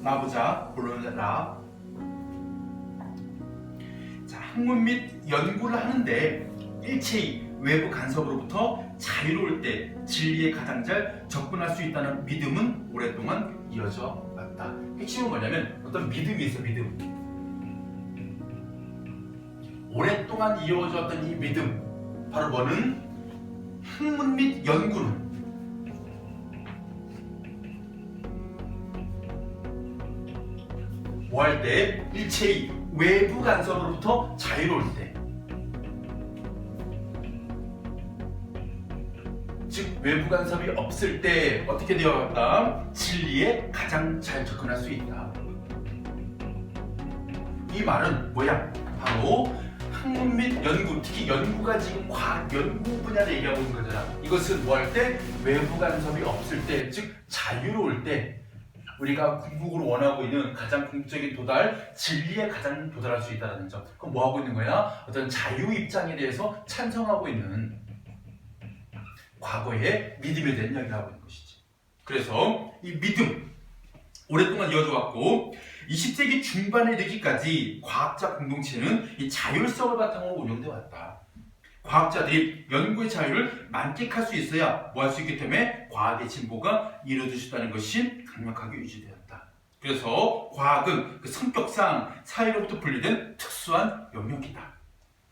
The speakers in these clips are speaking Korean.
나보자. 본론라. 자, 학문 및 연구를 하는데 일체의 외부 간섭으로부터 자유로울 때 진리에 가장 잘 접근할 수 있다는 믿음은 오랫동안 이어져 왔다. 핵심은 뭐냐면 어떤 믿음이 있어. 믿음. 오랫동안 이어졌던 이 믿음, 바로 뭐는 학문 및 연구는 뭐 할 때? 일체의 외부 간섭으로부터 자유로울 때, 즉 외부 간섭이 없을 때 어떻게 되어갔다? 진리에 가장 잘 접근할 수 있다. 이 말은 뭐야? 바로 학문 및 연구, 특히 연구가 지금 과학 연구 분야를 얘기하고 있는 거잖아. 이것은 뭐 할 때? 외부 간섭이 없을 때, 즉 자유로울 때 우리가 궁극으로 원하고 있는 가장 궁극적인 도달, 진리에 가장 도달할 수 있다는 점. 그럼 뭐 하고 있는 거야? 어떤 자유 입장에 대해서 찬성하고 있는 과거의 믿음에 대한 이야기를 하고 있는 것이지. 그래서 이 믿음 오랫동안 이어져 왔고 20세기 중반에 이르기까지 과학자 공동체는 이 자율성을 바탕으로 운영되어 왔다. 과학자들이 연구의 자유를 만끽할 수 있어야 뭐 할 수 있기 때문에 과학의 진보가 이루어질 수 있다는 것이 강력하게 유지되었다. 그래서 과학은 그 성격상 사회로부터 분리된 특수한 영역이다.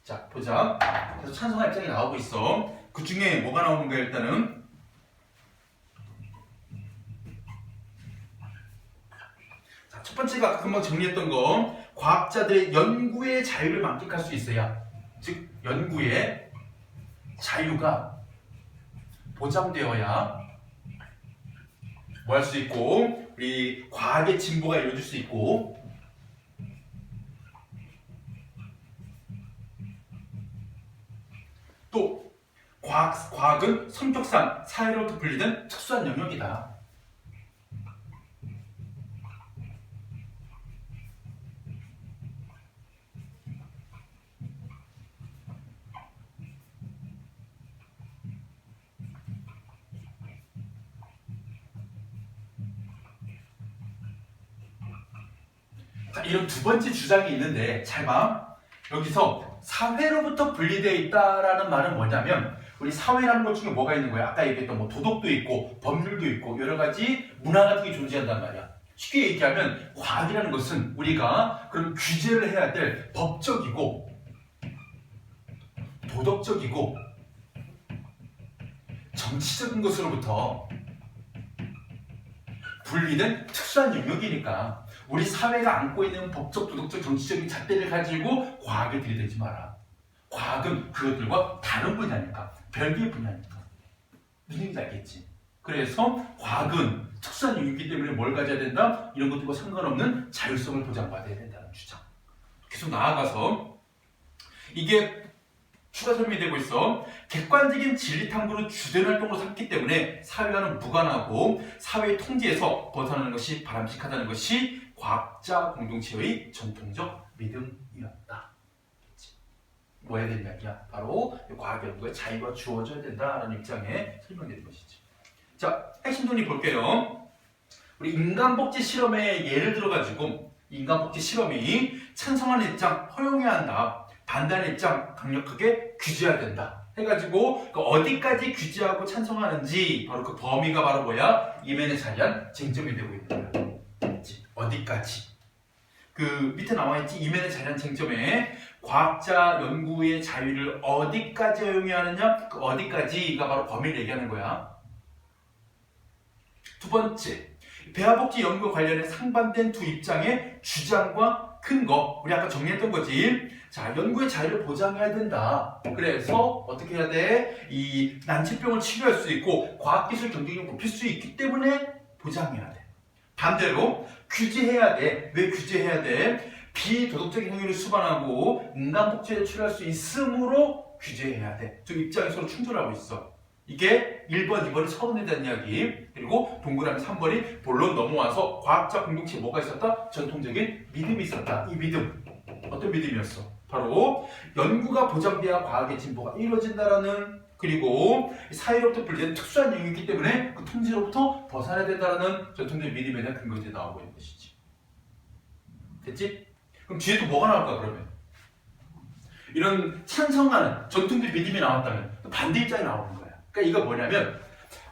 자, 보자. 그래서 찬성할 입장이 나오고 있어. 그 중에 뭐가 나오는가 일단은 자, 첫 번째가 아까 금방 정리했던 거, 과학자들의 연구의 자유를 만끽할 수 있어야, 즉 연구의 자유가 보장되어야 뭐 할 수 있고 우리 과학의 진보가 이루어질 수 있고, 또 과학은 성격상 사회로부터 분리된 특수한 영역이다. 자, 이런 두 번째 주장이 있는데 잘 봐. 여기서 사회로부터 분리되어 있다라는 말은 뭐냐면 우리 사회라는 것 중에 뭐가 있는 거야? 아까 얘기했던 뭐 도덕도 있고 법률도 있고 여러 가지 문화 같은 게 존재한단 말이야. 쉽게 얘기하면 과학이라는 것은 우리가 그런 규제를 해야 될 법적이고 도덕적이고 정치적인 것으로부터 분리된 특수한 영역이니까 우리 사회가 안고 있는 법적, 도덕적, 정치적인 잣대를 가지고 과학을 들이대지 마라. 과학은 그것들과 다른 분야니까, 별개의 분야니까. 무슨 얘기인지 알겠지? 그래서 과학은 특수한 영역이기 때문에 뭘 가져야 된다? 이런 것들과 상관없는 자율성을 보장받아야 된다는 주장. 계속 나아가서 이게 추가 설명이 되고 있어. 객관적인 진리 탐구를 주된 활동으로 삼기 때문에 사회와는 무관하고 사회의 통제에서 벗어나는 것이 바람직하다는 것이 과학자 공동체의 전통적 믿음이었다. 뭐 해야 되는 이야기야? 바로 과학 연구에 자유가 주어져야 된다라는 입장에 설명되는 것이지. 자, 핵심 논리 볼게요. 우리 인간복지 실험의 예를 들어가지고 인간복지 실험이 찬성하는 입장 허용해야 한다, 반대하는 입장 강력하게 규제해야 된다 해가지고 그 어디까지 규제하고 찬성하는지 바로 그 범위가 바로 뭐야? 이면에 자리한 쟁점이 되고 있는 거야. 어디까지? 그 밑에 나와있지. 이면에 자리한 쟁점에 과학자 연구의 자유를 어디까지 허용해야 하느냐? 그 어디까지가 바로 범위를 얘기하는 거야. 두 번째, 배아복지 연구 관련해 상반된 두 입장의 주장과 근거, 우리 아까 정리했던 거지. 자, 연구의 자유를 보장해야 된다. 그래서 어떻게 해야 돼? 이 난치병을 치료할 수 있고 과학기술 경쟁력을 높일 수 있기 때문에 보장해야 돼. 반대로 규제해야 돼. 왜 규제해야 돼? 비도덕적인 행위를 수반하고 인간복지를 치료할 수 있으므로 규제해야 돼. 두 입장이 서로 충돌하고 있어. 이게 1번, 2번이 서론에 대한 이야기, 그리고 동그라미 3번이 본론 넘어와서 과학자 공동체에 뭐가 있었다? 전통적인 믿음이 있었다. 이 믿음, 어떤 믿음이었어? 바로 연구가 보장돼야 과학의 진보가 이루어진다라는, 그리고 사회로부터 분리된 특수한 영역이기 때문에 그 통제로부터 벗어나야 된다는 전통적인 믿음에 대한 근거들이 나오고 있는 것이지. 됐지? 그럼 뒤에 또 뭐가 나올까 그러면? 이런 찬성하는 전통적 믿음이 나왔다면 또 반대 입장이 나오는 거야. 그러니까 이거 뭐냐면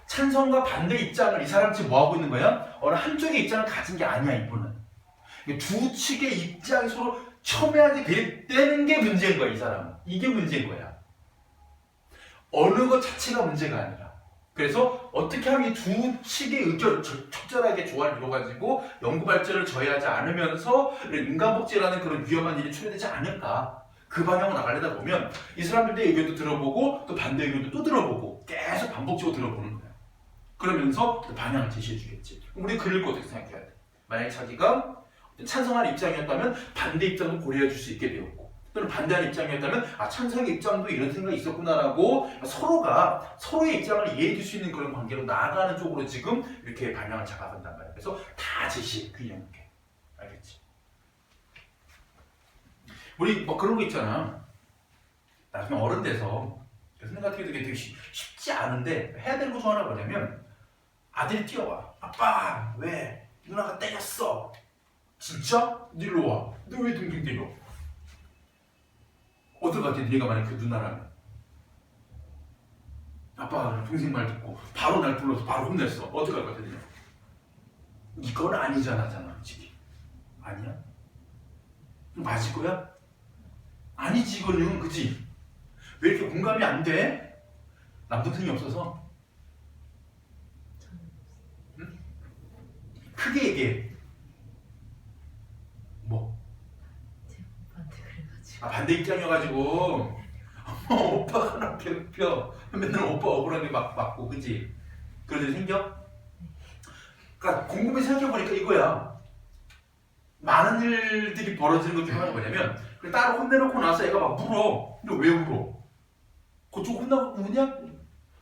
찬성과 반대 입장을 이 사람 지금 뭐 하고 있는 거야? 어느 한쪽의 입장을 가진 게 아니야 이분은. 두 측의 입장이 서로 첨예하게 되는 게 문제인 거야 이 사람은. 이게 문제인 거야. 어느 것 자체가 문제가 아니라. 그래서 어떻게 하면 이 두 측의 의견을 적절하게 조화를 이뤄가지고 연구 발전을 저해하지 않으면서 인간복제라는 그런 위험한 일이 초래되지 않을까. 그 방향으로 나가려다 보면 이 사람들의 의견도 들어보고 또 반대 의견도 또 들어보고 계속 반복적으로 들어보는 거야. 그러면서 방향을 제시해 주겠지. 그럼 우리 그를 어떻게 생각해야 돼? 만약에 자기가 찬성하는 입장이었다면 반대 입장도 고려해 줄 수 있게 되었고 또는 반대하는 입장이었다면 찬성의 입장도 이런 생각이 있었구나라고 서로가 서로의 입장을 이해해 줄 수 있는 그런 관계로 나아가는 쪽으로 지금 이렇게 방향을 잡아간단 말이야. 그래서 다 제시해, 균형 있게. 알겠지? 우리 뭐 그런 거 있잖아. 나중에 어른 돼서 생각하기도 되게 쉽지 않은데 해야 되는 거 중 하나 뭐냐면 아들이 뛰어와. 아빠 왜? 누나가 때렸어. 진짜? 니로 와. 너 왜 동생 때려? 어떨 것 같아? 니가 만약 그 누나라면. 아빠가 동생 말 듣고 바로 날 불러서 바로 혼냈어. 어떡할 것 같아? 니가? 이건 아니잖아 솔직히. 아니야? 맞을 거야? 아니지 이거는. 그치? 왜 이렇게 공감이 안 돼? 남동생이 없어서? 응? 크게 얘기해. 뭐? 제 오빠한테 그래가지고. 반대 입장이어가지고 오빠가 나 괴롭혀. 맨날 오빠 억울한 게 맞고 그치? 그런 일 생겨? 그러니까 곰곰이 생각해보니까 이거야. 많은 일들이 벌어지는 것 중에 하나가 뭐냐면 딸을 혼내놓고 나서 애가 막 울어. 근데 왜 울어? 그쪽 혼나고 우냐?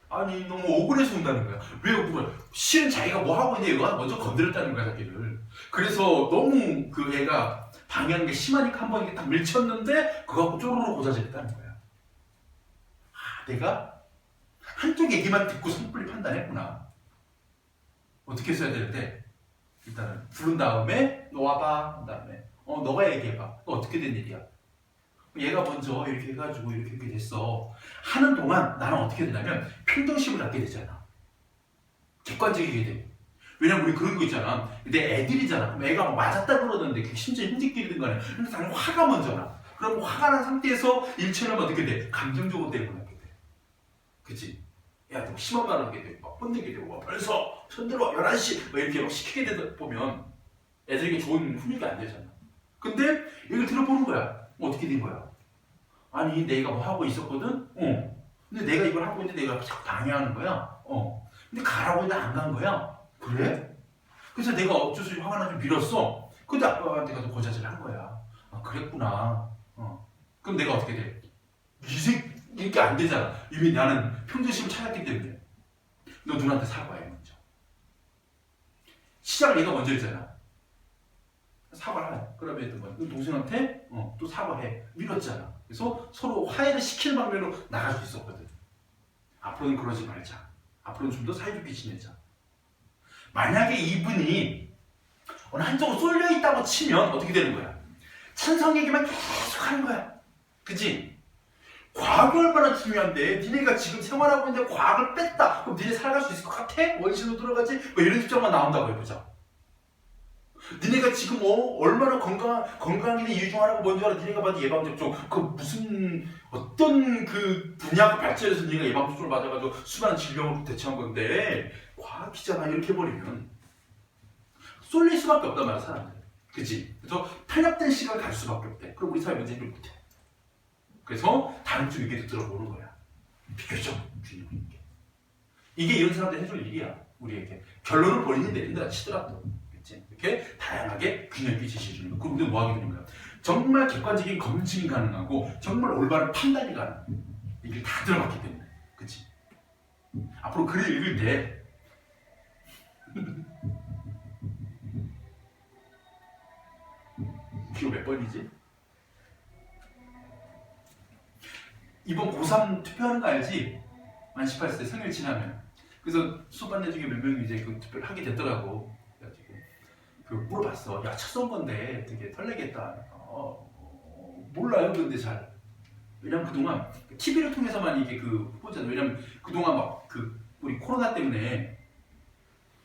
아니 너무 억울해서 운다는 거야. 왜 울어? 실은 자기가 뭐 하고 있는데 얘가 먼저 건드렸다는 거야 자기를. 그래서 너무 그 애가 방해하는 게 심하니까 한 번 이렇게 딱 밀쳤는데 그거 갖고 쪼르르 고자질했다는 거야. 내가 한쪽 얘기만 듣고 섣불리 판단했구나. 어떻게 했어야 되는데 일단은 부른 다음에 너 와봐. 그 다음에 너가 얘기해봐. 너 어떻게 된 일이야? 얘가 먼저 이렇게 해가지고 이렇게 됐어 하는 동안 나는 어떻게 되냐면 평정심을 갖게 되잖아. 객관적이게 돼. 왜냐면 우리 그런 거 있잖아. 내 애들이잖아. 그럼 애가 막 맞았다 그러는데 그게 심지어 힘들끼리든 간에 근데 당연히 화가 먼저 나. 그럼 화가 난 상태에서 일처럼 어떻게 돼? 감정적으로 대응하게 돼. 그치? 야, 너 심한 말 하게 돼. 막 혼내게 되고 막 벌써 손들어 11시 막 이렇게 막 시키게 되다 보면 애들에게 좋은 훈육이 안 되잖아. 근데 이걸 들어보는 거야. 어떻게 된 거야? 아니 내가 뭐 하고 있었거든? 근데 내가 이걸 하고 있는데 내가 자꾸 방해하는 거야? 근데 가라고 했는데 안 간 거야? 그래? 그래서 내가 어쩔 수 없이 화가 나서 밀었어. 근데 아빠한테 가서 고자질을 한 거야. 아 그랬구나. 그럼 내가 어떻게 돼? 이렇게 안 되잖아. 이미 나는 평정심을 찾았기 때문에. 너 누나한테 사과해 먼저. 시작을 얘가 먼저 했잖아. 사과를 해. 그러면 또 동생한테 또 사과해. 밀었잖아. 그래서 서로 화해를 시키는 방면으로 나갈 수 있었거든. 앞으로는 그러지 말자. 앞으로는 좀 더 사이좋게 지내자. 만약에 이분이 어느 한쪽으로 쏠려 있다고 치면 어떻게 되는 거야? 찬성 얘기만 계속 하는 거야. 그치? 과학이 얼마나 중요한데 니네가 지금 생활하고 있는데 과학을 뺐다. 그럼 니네 살아갈 수 있을 것 같아? 원신으로 들어가지? 뭐 이런 입장만 나온다고 해보자. 니네가 지금 얼마나 건강한 이유 중 하나가 뭔지 알아? 니네가 받은 예방접종 그 무슨 어떤 그 분야가 발전해서 니네가 예방접종을 맞아가지고 수많은 질병을 대처한 건데 과학이잖아. 이렇게 해버리면 쏠릴 수밖에 없단 말이야 사람들. 그치? 그래서 편협된 시각을 가질 수밖에 없대. 그럼 우리 사회 문제 해결 못해. 그래서 다른 쪽 얘기도 들어보는 거야. 비교적 균형 있게. 이게 이런 사람들이 해줄 일이야. 우리에게. 결론을 본인이 내린다 치더라도. 이렇게 다양하게 균형 있게 제시해주는 거. 그럼 우리는 뭐 하게 되는 거야? 정말 객관적인 검증이 가능하고 정말 올바른 판단이 가능해. 이게 다 들어갔기 때문에. 그치? 앞으로 글을 읽을 때 기호 몇 번이지? 이번 고3 투표하는 거 알지? 만 18세 생일 지나면. 그래서 수업반대 중에 몇 명이 이제 그 투표를 하게 됐더라고. 그래가지고 그 물어봤어. 야, 첫 선거인데 되게 설레겠다. 몰라요. 근데 잘. 왜냐면 그동안 TV를 통해서만 이게 그 후보자들, 왜냐면 그동안 막 그 우리 코로나 때문에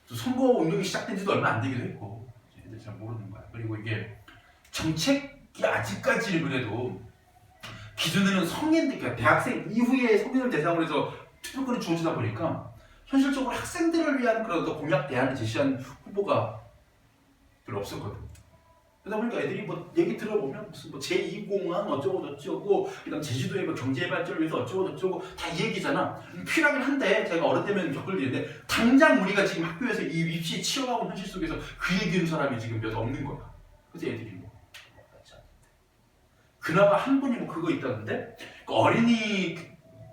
또 선거 운동이 시작된 지도 얼마 안 되기도 했고 애들 잘 모르는 거야. 그리고 이게 정책이 아직까지는 그래도 기존에는 성인들, 그러니까 대학생 이후에 성인을 대상으로 해서 투표권이 주어지다 보니까 현실적으로 학생들을 위한 그런 어떤 공약 대안을 제시한 후보가 별로 없었거든. 그러다 보니까 애들이 뭐 얘기 들어보면 무슨 뭐 제2공항 어쩌고 저쩌고, 그다음 제주도의 뭐 경제 발전을 위해서 어쩌고 저쩌고 다 이 얘기잖아. 필요하긴 한데 제가 어릴 때면 겪을 일인데 당장 우리가 지금 학교에서 이 입시에 치여가고 현실 속에서 그 얘기하는 사람이 지금 몇 없는 거야. 그래서 애들이 뭐 그나마 한 분이 뭐 그거 있다는데 그 어린이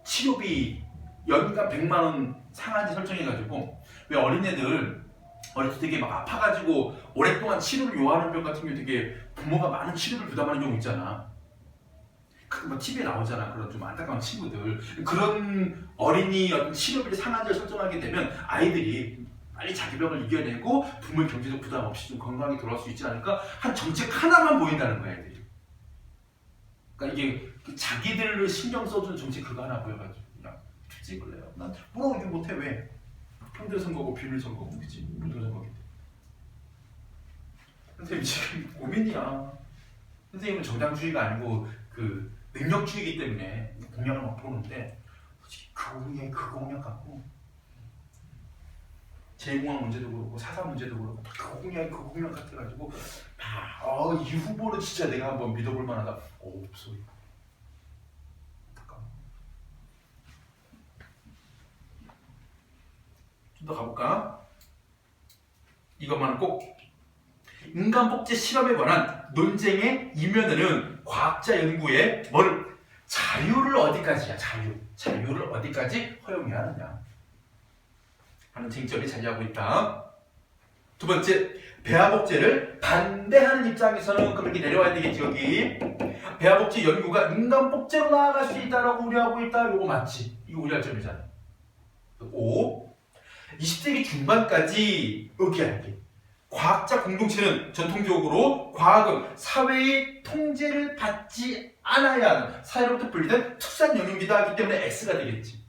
치료비 연간 100만 원 상한제 설정해가지고 왜 어린애들 어릴 때 되게 막 아파가지고 오랫동안 치료를 요하는 병 같은 경우 되게 부모가 많은 치료를 부담하는 경우 있잖아. 뭐 TV에 나오잖아. 그런 좀 안타까운 친구들. 그런 어린이 어떤 치료비를 상한제를 설정하게 되면 아이들이 빨리 자기 병을 이겨내고 부모의 경제적 부담 없이 좀 건강하게 돌아올 수 있지 않을까? 한 정책 하나만 보인다는 거야, 애들이. 그러니까 이게 자기들을 신경 써주는 정책 그거 하나 보여가지고 그냥 찍을래요. 난 뭐라고 얘기 못해. 왜? 평등 선거고 비밀 선거고 그치? 부동 선거기. 선생님 지금 고민이야. 선생님은 정당주의가 아니고 그 능력주의이기 때문에 공약을 막 보는데 솔직히 그 공약 갖고 제2공항 문제도 그렇고 4.3 문제도 그렇고 그 공약 같아가지고 이 후보는 진짜 내가 한번 믿어볼 만하다. 없어. 좀 더 가볼까? 이것만은 꼭 인간 복제 실험에 관한 논쟁의 이면에는 과학자 연구에 자유를 어디까지야? 자유를 어디까지 허용해야 하느냐 하는 쟁점이 자리하고 있다. 두 번째, 배아복제를 반대하는 입장에서는 그렇게 내려와야 되겠지. 여기 배아복제 연구가 인간 복제로 나아갈 수 있다라고 우려하고 있다. 이거 맞지? 이거 우려할 점이잖아. 5. 20세기 중반까지 여기 과학자 공동체는 전통적으로 과학은 사회의 통제를 받지 않아야 하는 사회로부터 분리된 특수한 영역이다 하기 때문에 X가 되겠지.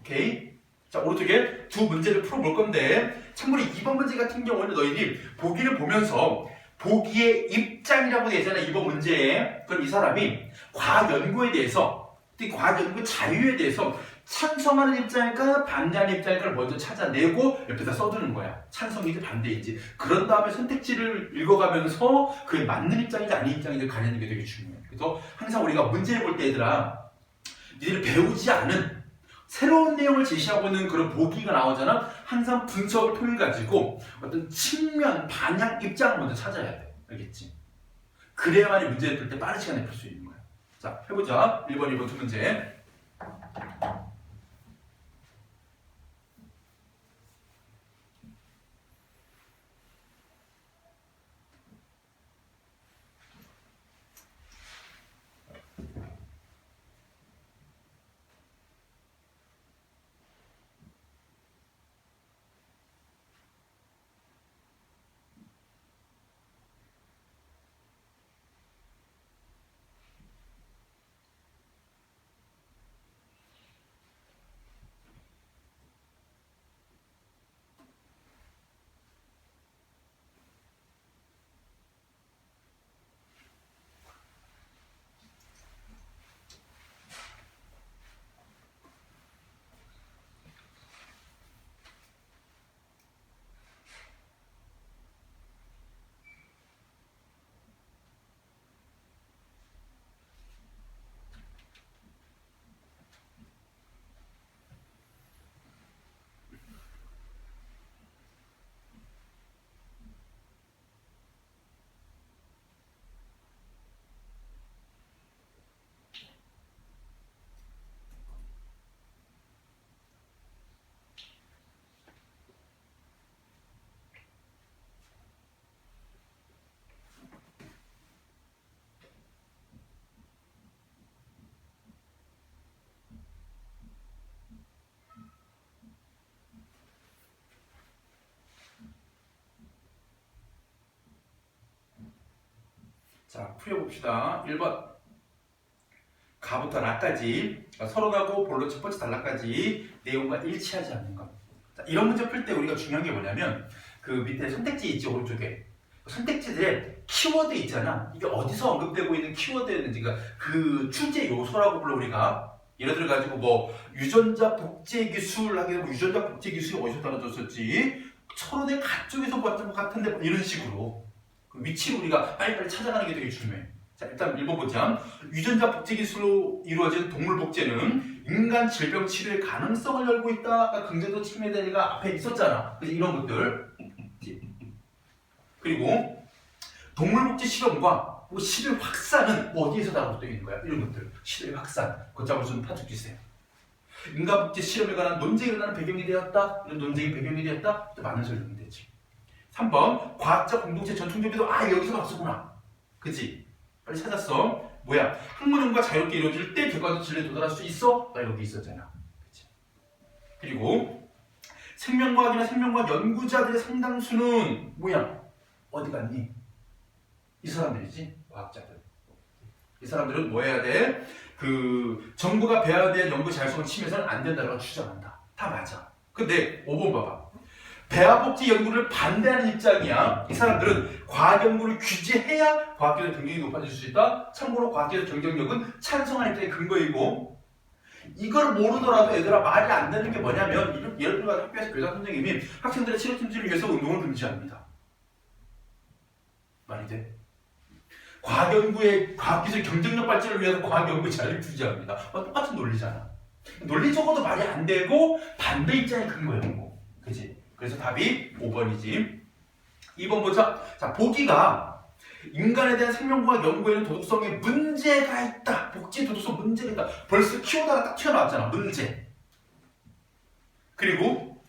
오케이? 자, 오른쪽에 두 문제를 풀어볼 건데 참고로 2번 문제 같은 경우는 너희들이 보기를 보면서 보기의 입장이라고 되잖아. 2번 문제에. 그럼 이 사람이 과학 연구에 대해서, 특히 과학 연구 자유에 대해서 찬성하는 입장일까 반대하는 입장일까를 먼저 찾아내고 옆에다 써두는 거야. 찬성인지 반대인지. 그런 다음에 선택지를 읽어가면서 그게 맞는 입장인지 아닌 입장인지 가리는 게 되게 중요해. 그래서 항상 우리가 문제를 볼 때 얘들아, 니들이 배우지 않은 새로운 내용을 제시하고 있는 그런 보기가 나오잖아. 항상 분석을 통해 가지고 어떤 측면, 방향, 입장을 먼저 찾아야 돼. 알겠지? 그래야만이 문제를 풀 때 빠른 시간에 풀 수 있는 거야. 자, 해보자. 1번, 2번 두 문제. 자, 풀어봅시다. 1번. 가부터 라까지, 서론하고 본론 첫 번째 단락까지 내용과 일치하지 않는 것. 자, 이런 문제 풀 때 우리가 중요한 게 뭐냐면 그 밑에 선택지 있지, 오른쪽에. 선택지들의 키워드 있잖아. 이게 어디서 언급되고 있는 키워드였는지, 그러니까 그 출제 요소라고 불러 우리가. 예를 들어 가지고 뭐 유전자 복제 기술 하게 되면 유전자 복제 기술이 어디서 떨어졌었지? 서론의 가쪽에서 봤던 것 같은데 뭐 이런 식으로 그 위치를 우리가 빨리빨리 찾아가는 게 되게 중요해. 자, 일단 읽어보자. 유전자 복제 기술로 이루어진 동물 복제는 인간 질병 치료의 가능성을 열고 있다. 아까 긍정적 측면에 대한 얘기가 앞에 있었잖아. 그래서 이런 것들. 그리고 동물 복제 실험과 실의 확산은 어디에서 나오고 있는 거야? 이런 것들. 실의 확산. 걷잡을 수 있는 파죽 주세요. 인간 복제 실험에 관한 논쟁이 일어나는 배경이 되었다. 이런 논쟁이 배경이 되었다. 또 많은 설명이 되지. 3번. 과학자 공동체 전통적에도 여기서 봤었구나. 그치? 빨리 찾았어. 뭐야? 학문형과 자유롭게 이루어질 때 결과적 진리에 도달할 수 있어? 나 여기 있었잖아. 그치? 그리고 생명과학이나 생명과학 연구자들의 상당수는 뭐야? 어디 갔니? 이 사람들이지. 과학자들. 이 사람들은 뭐 해야 돼? 그 정부가 배아에 연구 자율성을 침해서는 안 된다고 주장한다. 다 맞아. 근데 5번 봐봐. 배아복지 연구를 반대하는 입장이야. 이 사람들은 과학 연구를 규제해야 과학계의 경쟁력이 높아질 수 있다. 참고로 과학계의 경쟁력은 찬성하는 입장의 근거이고, 이걸 모르더라도 얘들아 말이 안 되는 게 뭐냐면, 예를 들어 학교에서 교장 선생님이 학생들의 체력 증진을 위해서 운동을 금지합니다. 말이 돼? 과학연구의 과학기술 경쟁력 발전을 위해서 과학연구 자료를 규제합니다. 똑같은 논리잖아. 논리적으로도 말이 안 되고 반대 입장의 근거였고, 그치? 그래서 답이 5번이지. 2번 보자. 자, 보기가 인간에 대한 생명과학 연구에는 도덕성에 문제가 있다. 복지 도덕성 문제가 있다. 벌써 키워드가 딱 튀어나왔잖아. 문제. 그리고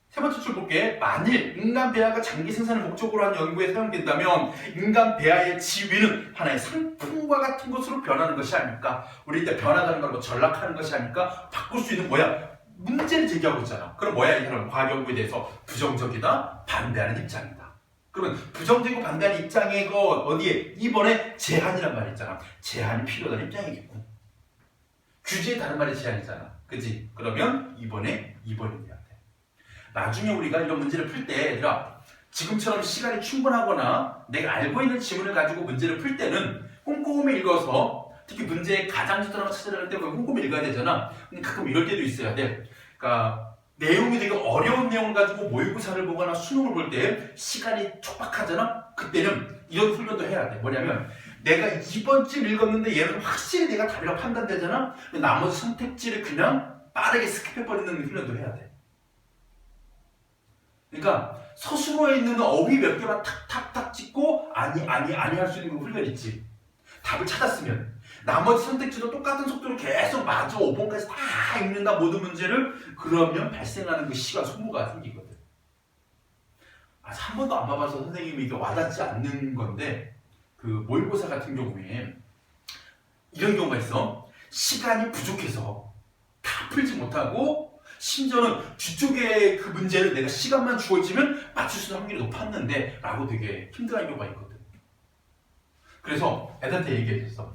세 번째 줄 볼게. 만일 인간 배아가 장기 생산을 목적으로 한 연구에 사용된다면 인간 배아의 지위는 하나의 상품과 같은 것으로 변하는 것이 아닐까? 우리 이때 변하다는 걸 뭐 전락하는 것이 아닐까? 바꿀 수 있는 뭐야? 문제를 제기하고 있잖아. 그럼 뭐야? 이 사람은 과학 연구에 대해서 부정적이다? 반대하는 입장이다. 그러면 부정적이고 반대하는 입장의 거 어디에? 2번에 제한이란 말이 있잖아. 제한이 필요하다는 입장이겠고. 규제에 다른 말이 제한이잖아. 그치? 그러면 2번에 2번이 돼야 돼. 나중에 우리가 이런 문제를 풀 때 얘들아, 지금처럼 시간이 충분하거나 내가 알고 있는 지문을 가지고 문제를 풀 때는 꼼꼼히 읽어서, 특히 문제의 가장 주도라고 찾아낼 때 꼼꼼히 읽어야 되잖아. 근데 가끔 이럴 때도 있어야 돼. 그러니까 내용이 되게 어려운 내용을 가지고 모의고사를 보거나 수능을 볼 때 시간이 촉박하잖아. 그때는 이런 훈련도 해야 돼. 뭐냐면 내가 2번쯤 읽었는데 얘는 확실히 내가 답이라고 판단되잖아. 나머지 선택지를 그냥 빠르게 스킵해버리는 훈련도 해야 돼. 그러니까 서술어에 있는 어휘 몇 개만 탁탁탁 찍고 아니 할 수 있는 훈련 있지. 답을 찾았으면 나머지 선택지도 똑같은 속도로 계속 마저 5번까지 다 읽는다, 모든 문제를. 그러면 발생하는 그 시간 소모가 생기거든. 3번도 안 봐봐서 선생님이 이게 와닿지 않는 건데, 그 모의고사 같은 경우에 이런 경우가 있어. 시간이 부족해서 다 풀지 못하고, 심지어는 뒤쪽에 그 문제를 내가 시간만 주어지면 맞출 수 있는 확률이 높았는데 라고 되게 힘들어하는 경우가 있거든. 그래서 애들한테 얘기했어.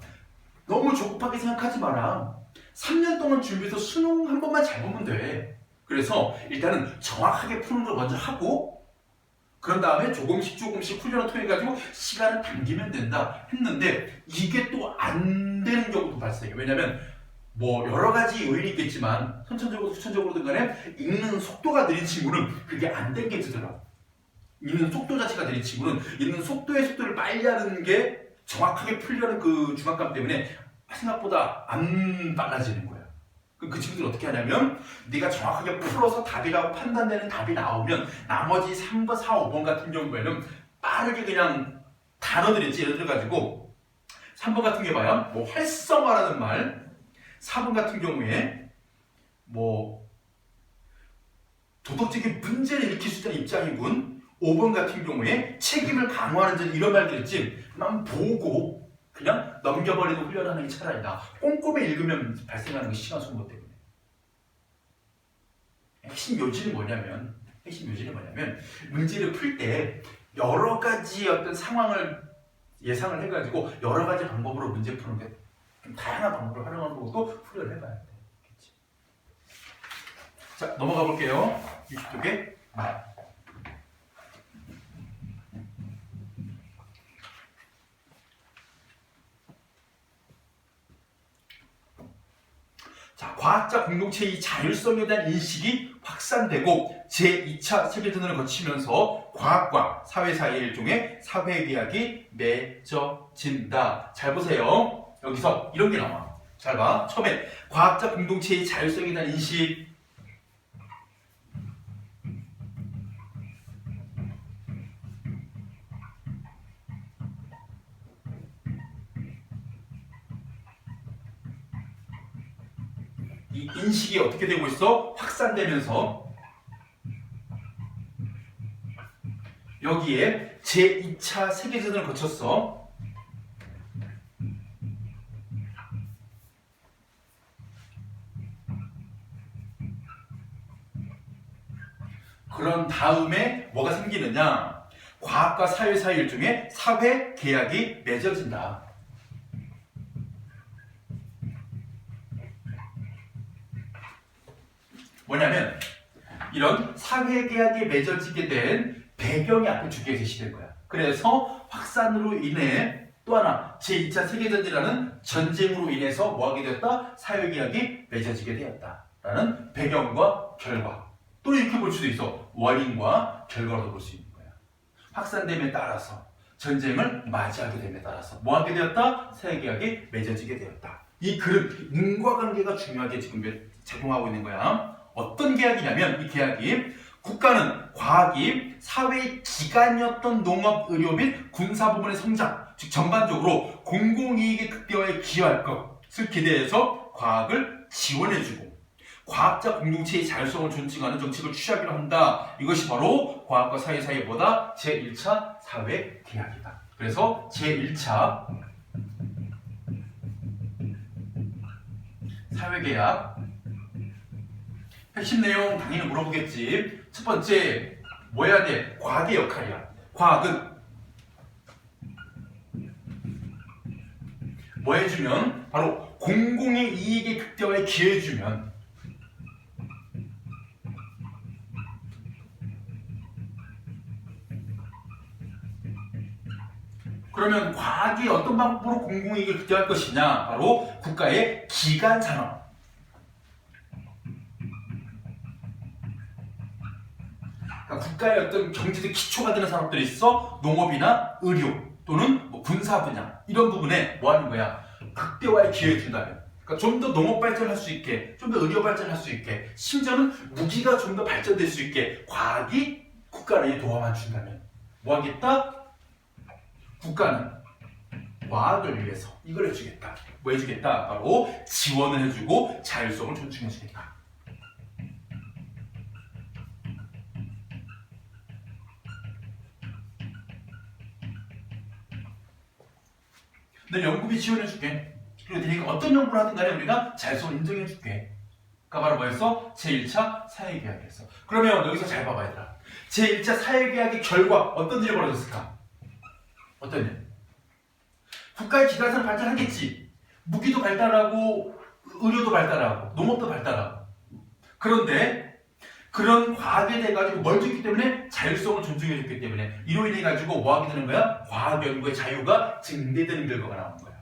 너무 조급하게 생각하지 마라. 3년 동안 준비해서 수능 한 번만 잘 보면 돼. 그래서 일단은 정확하게 푸는 걸 먼저 하고, 그런 다음에 조금씩 훈련을 통해가지고 시간을 당기면 된다 했는데, 이게 또 안 되는 경우도 발생해. 왜냐면 뭐 여러 가지 요인이 있겠지만 선천적으로 후천적으로든 간에 읽는 속도가 느린 친구는 그게 안 당겨지더라고. 읽는 속도 자체가 느린 친구는 읽는 속도를 빨리 하는 게 정확하게 풀려는 그 중압감 때문에 생각보다 안 빨라지는 거야. 그 친구들은 어떻게 하냐면, 네가 정확하게 풀어서 답이라고 판단되는 답이 나오면 나머지 3번, 4, 5번 같은 경우에는 빠르게 그냥 단어들이 있지. 예를 들어가지고 3번 같은 게 봐요. 뭐 활성화라는 말, 4번 같은 경우에 뭐 도덕적인 문제를 일으킬 수 있다는 입장이군. 5번 같은 경우에 책임을 강화하는 점, 이런 말들 있지. 난 보고 그냥 넘겨버리고 훈련하는 게 차라리 나. 꼼꼼히 읽으면 발생하는 게 시간 소모 때문에. 핵심 요지는 뭐냐면 문제를 풀 때 여러 가지 어떤 상황을 예상을 해가지고 여러 가지 방법으로 문제 푸는 게 좀 다양한 방법을 활용하는 것도 훈련을 해봐야 돼. 자, 넘어가 볼게요. 62개. 자, 과학자 공동체의 자율성에 대한 인식이 확산되고 제2차 세계대전을 거치면서 과학과 사회 사이의 일종의 사회계약이 맺어진다. 잘 보세요. 여기서 이런 게 나와. 잘 봐. 처음에 과학자 공동체의 자율성에 대한 인식. 이 인식이 어떻게 되고 있어? 확산되면서 여기에 제2차 세계대전을 거쳤어. 그런 다음에 뭐가 생기느냐? 과학과 사회 사이 일종의 사회 계약이 맺어진다. 뭐냐면 이런 사회 계약이 맺어지게 된 배경이 앞에 주게 제시된 거야. 그래서 확산으로 인해 또 하나 제2차 세계대전이라는 전쟁으로 인해서 뭐하게 되었다? 사회 계약이 맺어지게 되었다라는 배경과 결과. 또 이렇게 볼 수도 있어. 원인과 결과로 볼 수 있는 거야. 확산됨에 따라서 전쟁을 맞이하게 됨에 따라서 뭐하게 되었다? 사회 계약이 맺어지게 되었다. 이 그릇, 인과관계가 중요하게 지금 작용하고 있는 거야. 어떤 계약이냐면 이 계약이 국가는 과학이 사회의 기관이었던 농업, 의료 및 군사 부문의 성장, 즉 전반적으로 공공이익의 극대화에 기여할 것을 기대해서 과학을 지원해주고 과학자 공동체의 자율성을 존중하는 정책을 취하기로 한다. 이것이 바로 과학과 사회 사이의 뭐다? 제1차 사회 계약이다. 그래서 제1차 사회 계약 핵심 내용 당연히 물어보겠지. 첫 번째, 뭐 해야 돼? 과학의 역할이야. 과학은 뭐 해주면? 바로 공공의 이익의 극대화에 기여해주면 그러면 과학이 어떤 방법으로 공공이익을 극대화할 것이냐? 바로 국가의 기관 산업. 그러니까 국가의 어떤 경제적 기초가 되는 산업들이 있어. 농업이나 의료 또는 뭐 군사 분야 이런 부분에 뭐 하는 거야? 극대화에 기여해 준다면. 그러니까 좀 더 농업 발전할 수 있게, 좀 더 의료 발전할 수 있게, 심지어는 무기가 좀 더 발전될 수 있게 과학이 국가를 도와만 준다면 뭐 하겠다? 국가는 과학을 위해서 이걸 해주겠다. 뭐 해주겠다? 바로 지원을 해주고 자율성을 존중해주겠다. 내 연구비 지원해줄게. 그리고 니네가 어떤 연구를 하든 간에 우리가 자율성을 인정해줄게. 그러니까 바로 뭐였어? 제1차 사회계약이었어. 그러면 여기서 잘 봐봐 얘들아. 제1차 사회계약의 결과 어떤 일이 벌어졌을까? 어떤 일? 국가의 기관사를 발전하겠지. 무기도 발달하고 의료도 발달하고 농업도 발달하고. 그런데 그런 과학에 대해 가지고 멀쩡했기 때문에 자율성을 존중해줬기 때문에 이로 인해 가지고 뭐 하게 되는 거야? 과학 연구의 자유가 증대되는 결과가 나오는 거야.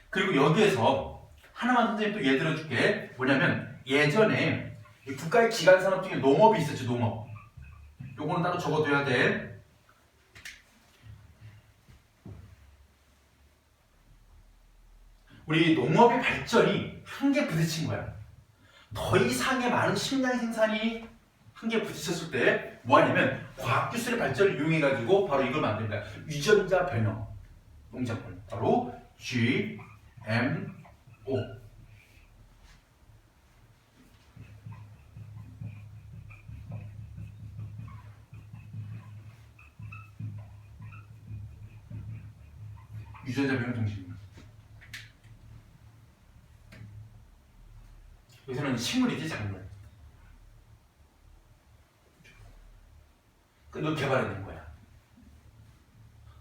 그리고 여기에서 하나만 선생님 또 예를 들어줄게. 뭐냐면 예전에 국가의 기관 산업 중에 농업이 있었죠. 농업. 요거는 따로 적어둬야 돼. 우리 농업의 발전이 한계 부딪힌 거야. 더 이상의 많은 식량 생산이 한계 부딪혔을 때 뭐하냐면 과학기술의 발전을 이용해가지고 바로 이걸 만든 거야. 유전자 변형 농작물. 바로 GMO. 유전자 변형 정식. 여기서는 식물이지 작물. 너 개발해낸 거야.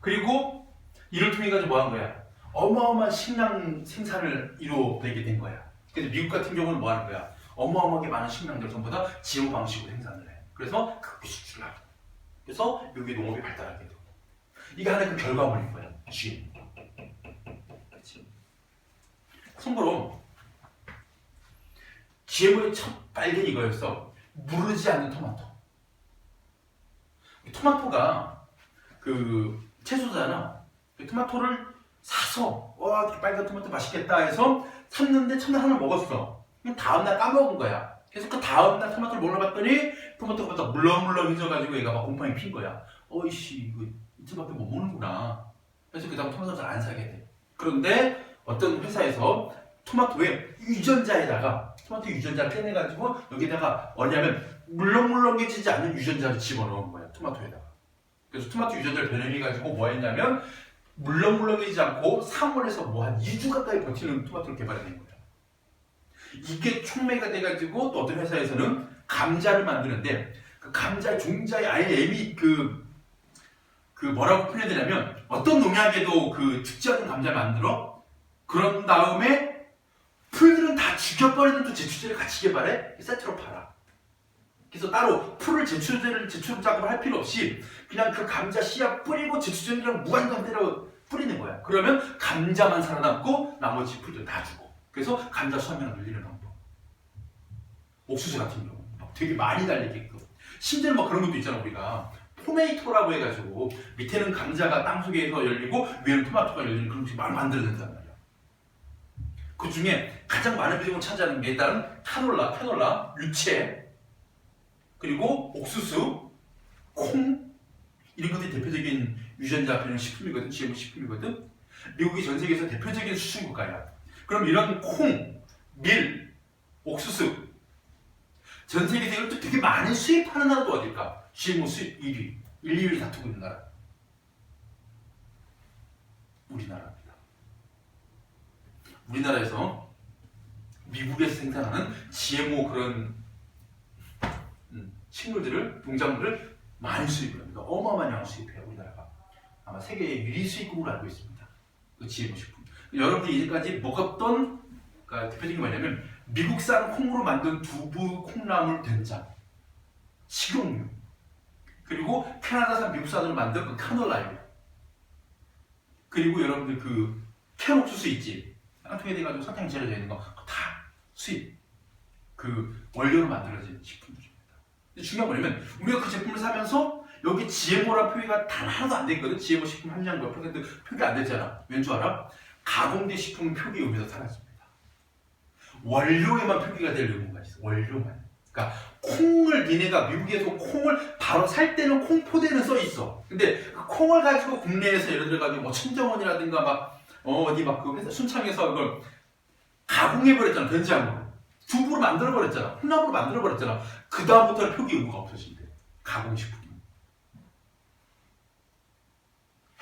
그리고 이를 통해 가지고 뭐 한 거야? 어마어마한 식량 생산을 이루어내게 된 거야. 그래서 미국 같은 경우는 뭐 하는 거야? 어마어마하게 많은 식량들 전부 다 GMO 방식으로 생산을 해. 그래서 극비 수출을 하고. 그래서 미국의 농업이 발달하게 되고. 이게 하나의 그 결과물인 거야. GMO. 그렇지? 참고로 GMO의 첫 발견이 이거였어. 무르지 않는 토마토. 토마토가 그 채소잖아. 토마토를 사서 와 빨간 토마토 맛있겠다 해서 샀는데 첫날 하나 먹었어. 다음날 까먹은 거야. 그래서 그 다음날 토마토를 먹어봤더니 토마토가 막 물렁물렁해져가지고 얘가 막 곰팡이 핀 거야. 어이씨 이거 이틀밖에 못 먹는구나. 그래서 그 다음 토마토를 잘 안 사게 돼. 그런데 어떤 회사에서 토마토에 유전자에다가 토마토 유전자를 떼내가지고 여기다가 뭐냐면 물렁물렁해지지 않는 유전자를 집어넣은 거야. 토마토에다가. 그래서 토마토 유전자를 변형해가지고 뭐 했냐면 물렁물렁해지지 않고 상온에서 뭐 한 2주 가까이 버티는 토마토를 개발해낸 거야. 이게 촉매가 돼가지고 또 어떤 회사에서는 감자를 만드는데 그 감자 종자에 아예 애미 그 뭐라고 표현해야 되냐면 어떤 농약에도 그 죽지 않는 감자를 만들어. 그런 다음에 풀들은 다 죽여버리는 또 제초제를 같이 개발해 세트로 팔아. 그래서 따로 풀을 제초 작업을 할 필요 없이 그냥 그 감자 씨앗 뿌리고 제초제랑 무한감대로 뿌리는 거야. 그러면 감자만 살아남고 나머지 풀들 다 죽어. 그래서 감자 수확량을 늘리는 방법. 옥수수 같은 경우 되게 많이 달리게끔. 심지어 뭐 그런 것도 있잖아. 우리가 포메이토라고 해가지고 밑에는 감자가 땅속에서 열리고 위에는 토마토가 열리는 그런 것이 많이 만들어낸단 말이야. 그 중에 가장 많은 비중을 차지하는 게 일단 카놀라, 유채, 그리고 옥수수, 콩 이런 것들이 대표적인 유전자 변형 식품이거든. GMO 식품이거든. 미국이 전 세계에서 대표적인 수출 국가야. 그럼 이런 콩, 밀, 옥수수 전 세계에서 이걸 또 되게 많이 수입하는 나라도 어딜까? GMO 수입 1위, 1, 2위를 다투고 있는 나라. 우리나라입니다. 우리나라에서 미국에서 생산하는 GMO 그런 식물들을, 농작물을 많이 수입을 합니다. 어마어마한 양을 수입해요, 우리나라가. 아마 세계의 1위 수입국으로 알고 있습니다. 그 GMO 식품. 여러분들이 이제까지 먹었던 그러니까 대표적인 게 뭐냐면 미국산 콩으로 만든 두부, 콩나물, 된장, 식용유, 그리고 캐나다산 미국산으로 만든 그 카놀라유, 그리고 여러분들 그 캔옥수수 있지? 깡통에 돼가지고 설탕이 절여져 있는 거 다 수입, 그 원료로 만들어진 식품들입니다. 근데 중요한 건 뭐냐면 우리가 그 제품을 사면서 여기 GMO라는 표기가 단 하나도 안 돼 있거든. GMO 식품 함량 몇 퍼센트 표기 안 되잖아. 왠 줄 알아? 가공된 식품은 표기 의무에서 사라집니다. 원료에만 표기가 될 의무가 있어. 원료만. 그러니까 콩을 니네가 미국에서 콩을 바로 살 때는 콩 포대는 써 있어. 근데 그 콩을 가지고 국내에서 예를 들어 가지고 뭐 천정원이라든가 막 어디 막 그 회사 순창에서 그걸 가공해 버렸잖아. 된장으로. 두부로 만들어 버렸잖아. 콩나물로 만들어 버렸잖아. 그 다음부터는 표기 의무가 없어진대. 가공식품.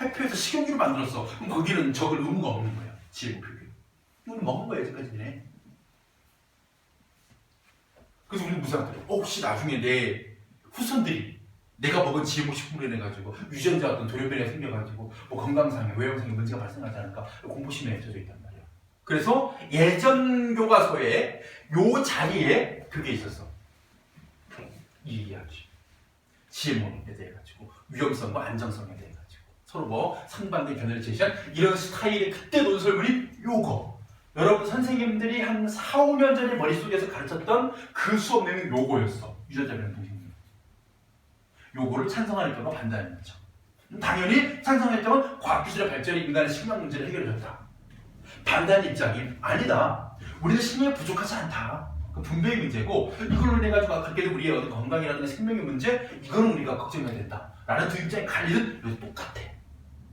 해표에서 식용유를 만들었어. 그럼 거기는 적을 의무가 없는 거야. GMO 표기. 이건 먹은 거야 여기까지네. 그래서 우리는 무사하더래. 혹시 나중에 내 후손들이 내가 먹은 GMO 식품으로 인해 가지고 유전자 어떤 돌연변이가 생겨가지고 뭐 건강상에 외형상에 문제가 발생하지 않을까 공포심에 젖어 있단 말이야. 그래서 예전 교과서에 요 자리에 그게 있었어. 이 이야기. GMO에 대해 가지고 위험성과 안정성에 대해 가지고 서로 뭐 상반된 견해를 제시한 이런 스타일의 그때 논설문이 요거. 여러분 선생님들이 한 4, 5년 전에 머릿속에서 가르쳤던 그 수업 내용이 요거였어. 유전자 변형 동식물. 요거를 찬성하는 입장과 반대하는 입장. 당연히 찬성하는 입장은 과학기술의 발전이 인간의 식량 문제를 해결해줬다. 반대하는 입장이 아니다. 우리는 식량이 부족하지 않다. 그 분배의 문제고 이걸로 인해 가지고 그렇게 우리의 어떤 건강이라든가 생명의 문제 이거는 우리가 걱정해야 된다. 라는 두 입장의 관리는 여기 똑같아.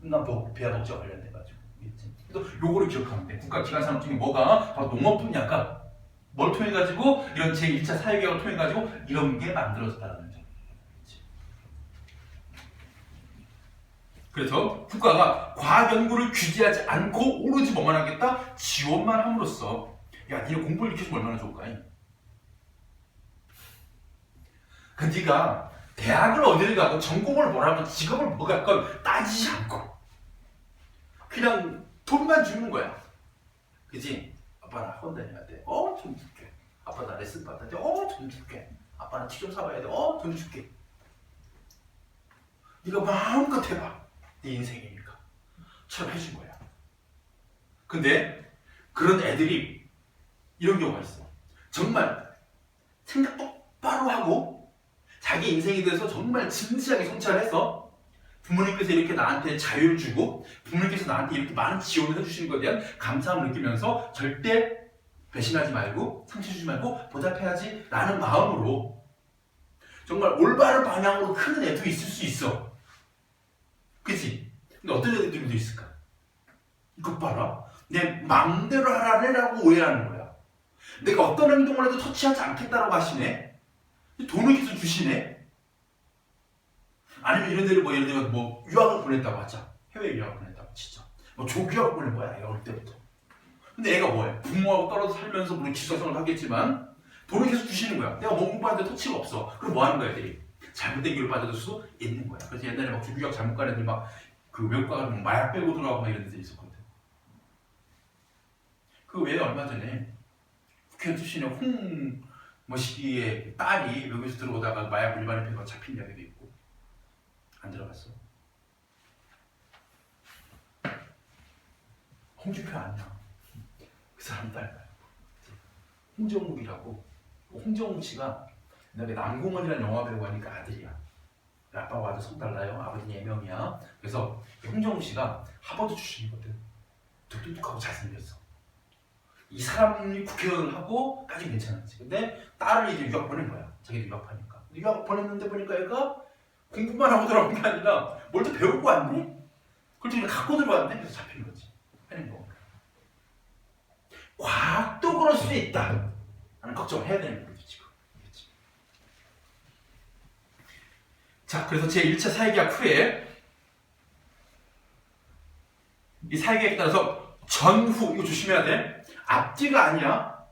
인간 배아 복지와 관련돼가지고. 그래서 요거를 기억하면 돼. 국가기관산업 중에 뭐가 바로 농업 분야가 뭘 통해 가지고 이런 제1차 사회개혁을 통해 가지고 이런 게 만들어졌다는 점. 그래서 국가가 과학 연구를 규제하지 않고 오로지 뭐만 하겠다? 지원만 함으로써 야, 니네 공부를 익혀주면 얼마나 좋을까? 그 네가 대학을 어디를 가고 전공을 뭐라고 직업을 뭐 갖건 따지지 않고 그냥 돈만 주는 거야. 그지? 아빠 나 학원 다녀야 돼. 돈 줄게. 아빠 나 레슨 받아야 돼. 돈 줄게. 아빠 나 티 좀 사봐야 돼. 돈 줄게. 네가 마음껏 해봐. 네 인생이니까. 처럼 해준 거야. 근데 그런 애들이 이런 경우가 있어. 정말 생각 똑바로 하고 자기 인생에 대해서 정말 진지하게 성찰해서 부모님께서 이렇게 나한테 자유를 주고 부모님께서 나한테 이렇게 많은 지원을 해주시는 것에 대한 감사함을 느끼면서 절대 배신하지 말고 상처 주지 말고 보답해야지 라는 마음으로 정말 올바른 방향으로 크는 애도 있을 수 있어. 그치? 근데 어떤 애들도 있을까? 이것 봐라. 내 마음대로 하라고 오해하는 거야. 내가 어떤 행동을 해도 터치하지 않겠다라고 하시네. 돈을 계속 주시네. 아니면 이런 데를 예를 들면 유학을 보냈다고 하자. 해외 유학을 보냈다고 진짜. 조교학을 보낸 거야, 애가 어릴 때부터. 근데 애가 뭐해? 부모하고 떨어져 살면서 물론 기숙사생활을 하겠지만 돈을 계속 주시는 거야. 내가 공부하는데 터치가 없어. 그럼 뭐 하는 거야, 애들이? 잘못된 길을 빠져들 수도 있는 거야. 그래서 옛날에 조교학 잘못 간 애들 그 외국 가서 마약 빼고 들어가고 이런 데들 있었거든. 그 외에 얼마 전에 국회 출신의 홍머시기의 딸이 여기서 들어오다가 마약 일반에 빼고 잡힌 이야기도 있고. 안 들어갔어. 홍준표 아니야. 그 사람 딸. 홍정욱이라고. 홍정욱 씨가 내가 남궁원이라는 영화 배우 하니까 아들이야. 아빠와 아들 성 달라요. 아버지 4명이야. 그래서 홍정욱 씨가 하버드 출신이거든. 똑똑하고 잘생겼어. 이 사람이 국회의원을 하고까지 괜찮았지. 근데 딸을 이제 유학 보낸 거야. 자기도 유학하니까. 유학 보냈는데 보니까 얘가 공부만 하고 들어온 게 아니라 뭘 또 배우고 왔네? 그걸 또 갖고 들어왔네? 그래서 잡힌 거지. 하는 거. 과학도 그럴 수 있다. 하는 걱정을 해야 되는 거지, 지금. 그렇지. 자, 그래서 제1차 사회계약 후에 이 사회계약에 따라서 전후, 이거 조심해야 돼. 앞뒤가 아니야.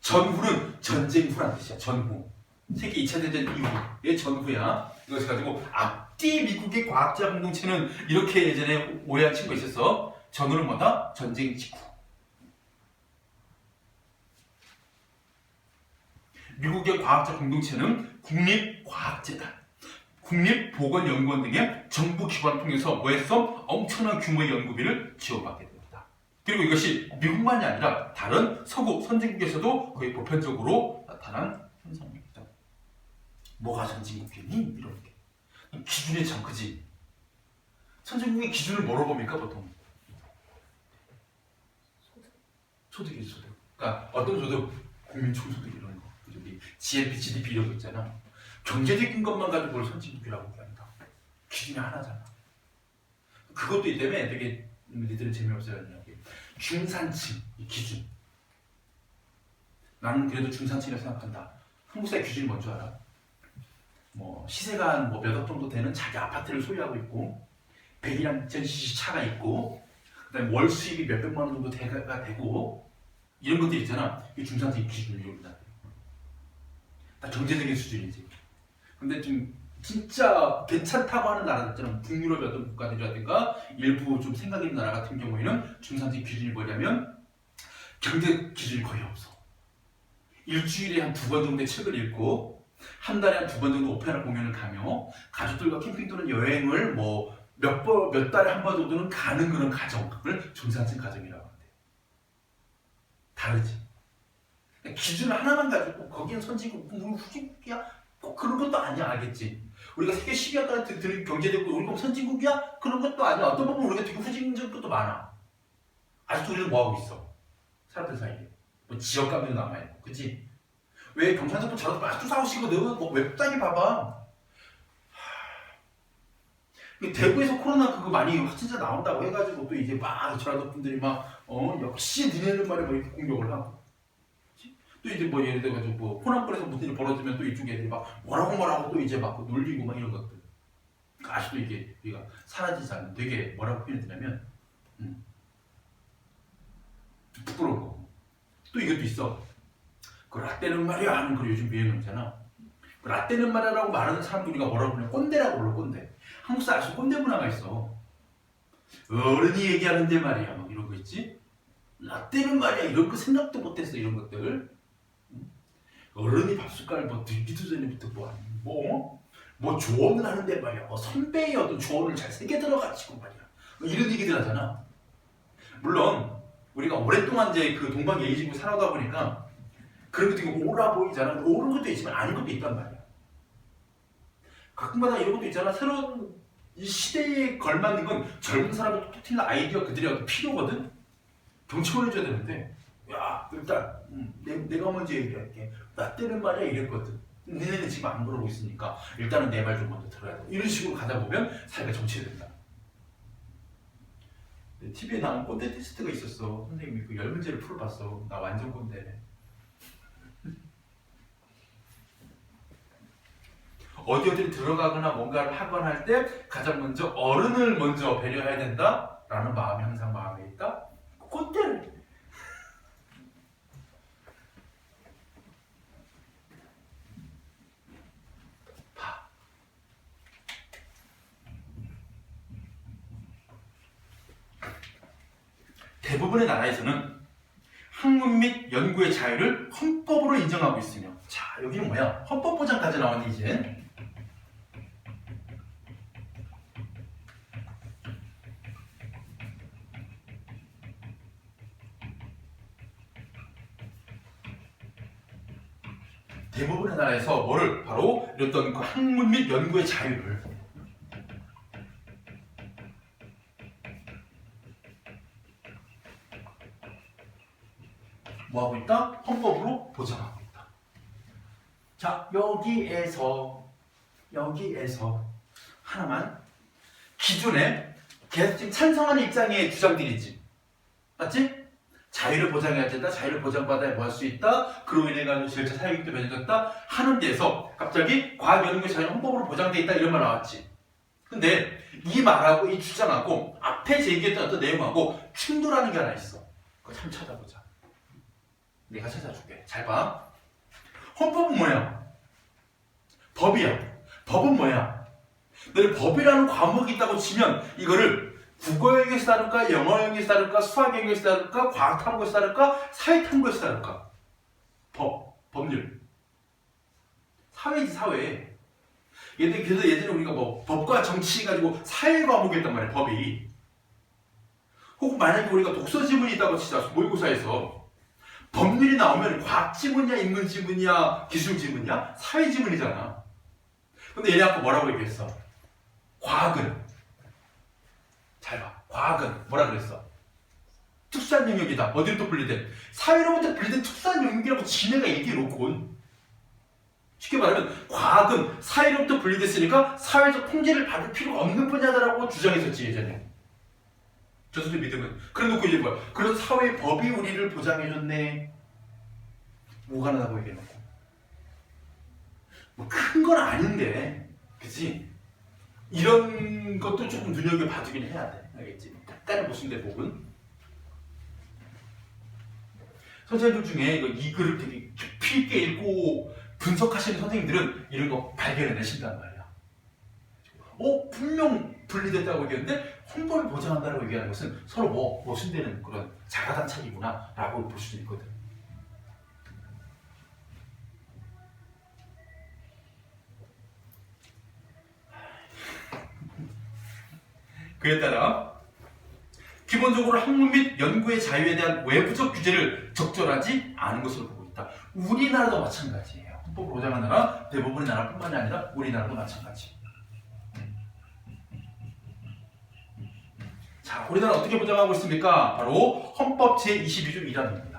전후는 전쟁 후란 뜻이야. 전후. 세계 2차 대전 이후의 전후야. 이것을 가지고 앞뒤 미국의 과학자 공동체는 이렇게 예전에 오해한 친구가 있었어. 전후는 뭐다? 전쟁 직후. 미국의 과학자 공동체는 국립과학재단, 국립보건연구원 등의 정부 기관을 통해서 뭐 했어? 엄청난 규모의 연구비를 지원받게 됩니다. 그리고 이것이 미국만이 아니라 다른 서구 선진국에서도 거의 보편적으로 나타난 현상입니다. 뭐가 선진국이니? 이런 게. 기준이 참 크지. 선진국의 기준을 뭐로 봅니까 보통? 소득이지, 소득. 그러니까 어떤 소득? 국민 총소득 이런 거. GNP, GDP 이런 거 있잖아. 경제적인 것만 가지고 뭘 선진국이라고 하는 게 아니다. 기준이 하나잖아. 그것도 이 때문에 되게 니들은 재미없어요. 중산층 이 기준. 나는 그래도 중산층이라고 생각한다. 한국 사회 기준이 뭔 줄 알아? 시세가 한 몇억 정도 되는 자기 아파트를 소유하고 있고 100이랑 2000cc 차가 있고 그다음에 월 수입이 몇백만 원 정도 되고 이런 것들이 있잖아. 이게 중산층 기준입니다. 다 경제적인 수준이지. 근데 좀 진짜 괜찮다고 하는 나라들처럼 북유럽의 어떤 국가들이라든가 일부 좀 생각 있는 나라 같은 경우에는 중산층 기준이 뭐냐면 경제 기준이 거의 없어. 일주일에 한 2번 정도의 책을 읽고 한 달에 한 2번 정도 오페라 공연을 가며 가족들과 캠핑 또는 여행을 몇 달에 한 번 정도는 가는 그런 가정을 중산층 가정이라고 하는데 다르지. 기준 하나만 가지고 거기는 선진국, 우리 후진국이야? 꼭 그런 것도 아니야. 알겠지? 우리가 세계 10위까지 드는 경제대국, 우리 그럼 선진국이야? 그런 것도 아니야. 어떤 부분 우리가 되게 후진적인 것도 많아. 아직도 우리는 뭐하고 있어? 사람들 사이에 지역감도 남아있고, 그치? 왜 경상도분 자도 아직도 싸우시거든? 웹상에 봐봐. 대구에서 코로나 그거 많이 확진자 나온다고 해가지고 또 이제 막 전라도 분들이 역시 니네는 말에 이렇게 공격을 하고 또 이제 예를 들어가지고 호남권에서 무슨 일이 벌어지면 또 이쪽 애들이 뭐라고 또 이제 놀리고 이런 것들. 아직도 이게 우리가 사라지지 않는 되게 뭐라고 표현드냐면 부끄러운 거고. 또 이것도 있어. 그 라떼는 말이야 하는 그 요즘 유행어 있잖아. 라떼는 말이야라고 말하는 사람들 우리가 뭐라고 부르냐? 꼰대라고 불러, 꼰대. 한국 사람 아주 꼰대 문화가 있어. 어른이 얘기하는데 말이야, 막 이런 거 있지? 라떼는 말이야, 이런 거 생각도 못했어, 이런 것들. 어른이 밥숟갈 뭐 들기도 전에부터 뭐 조언을 하는데 말이야, 뭐 선배의 어떤 조언을 잘 새겨 들어가지고 말이야, 뭐 이런 얘기들 하잖아. 물론 우리가 오랫동안 이제 그 동방예의지구 살아다 보니까 그런 것도 있고 옳아 보이잖아. 옳은 것도 있지만 아닌 것도 있단 말이야. 가끔마다 이런 것도 있잖아. 새로운 이 시대에 걸맞는 건 젊은 사람들 톡톡 튀는 아이디어 그들의 어떤 필요거든. 경청을 해줘야 되는데, 야 일단 내가 먼저 얘기할게. 나 때는 말이야 이랬거든. 너네는 지금 안 그러고 있으니까 일단은 내 말 좀 먼저 들어야 돼. 이런 식으로 가다 보면 사회가 정체된다. TV에 나온 꼰대 테스트가 있었어. 선생님이 그 10문제를 풀어봤어. 나 완전 꼰대네. 어디 들어가거나 뭔가를 하거나 할 때 가장 먼저 어른을 먼저 배려해야 된다라는 마음이 항상 마음에 있다. 꼰대를. 봐. 대부분의 나라에서는 학문 및 연구의 자유를 헌법으로 인정하고 있으며, 자 여기는 뭐야? 헌법 보장까지 나왔네 이제. 대부분의 나라에서 뭐를 바로 이랬던 그 학문 및 연구의 자유를 뭐하고 있다? 헌법으로 보장하고 있다. 자 여기에서 하나만 기존에 계속 지금 찬성하는 입장의 주장들이지, 맞지? 자유를 보장해야 된다. 자유를 보장받아야 뭐 할 수 있다. 그로 인해 가지고 절차 사유익도 변경됐다 하는 데서 갑자기 과학연구의 자유는 헌법으로 보장돼 있다 이런 말 나왔지. 근데 이 말하고 이 주장하고 앞에 제기했던 어떤 내용하고 충돌하는 게 하나 있어. 그거 참 찾아보자. 내가 찾아줄게. 잘 봐. 헌법은 뭐야? 법이야. 법은 뭐야? 너는 법이라는 과목이 있다고 치면 이거를 국어 영역에서 다룰까, 영어 영역에서 다룰까, 수학 영역에서 다룰까, 과학 탐구에서 다룰까, 사회 탐구에서 다룰까? 법률. 사회지, 사회. 그래서 예전에 우리가 뭐 법과 정치 가지고 사회 과목이었단 말이야, 법이. 혹은 만약에 우리가 독서 지문이 있다고 치자, 모의고사에서. 법률이 나오면 과학 지문이야, 인문 지문이야, 기술 지문이야? 사회 지문이잖아. 근데 얘네 아까 뭐라고 얘기했어? 과학은, 잘 봐. 과학은 뭐라 그랬어? 특수한 영역이다. 어디로 또 분리돼? 사회로부터 분리된 특수한 영역이라고 지네가 얘기해놓고, 쉽게 말하면 과학은 사회로부터 분리됐으니까 사회적 통제를 받을 필요가 없는 분야다라고 주장했었지 예전에. 저수들 믿으면. 그래놓고 이제 뭐야? 그래서 사회 법이 우리를 보장해줬네. 뭐가 나다고 얘기해놓고. 뭐 큰 건 아닌데, 그치? 이런 것도 조금 눈여겨봐주긴 해야 돼. 알겠지? 약간의 모순된 부분. 선생님들 중에 이 글을 되게 깊이 있게 읽고 분석하시는 선생님들은 이런 거 발견해내신단 말이야. 분명 분리됐다고 얘기했는데 헌법을 보장한다고 얘기하는 것은 서로 모순되는 그런 자가당착이구나 라고 볼 수도 있거든. 그에 따라 기본적으로 학문 및 연구의 자유에 대한 외부적 규제를 적절하지 않은 것으로 보고 있다. 우리나라도 마찬가지예요. 헌법을 보장하는 나라, 대부분의 나라뿐만이 아니라 우리나라도 마찬가지. 자, 우리나라 어떻게 보장하고 있습니까? 바로 헌법 제22조 1항입니다.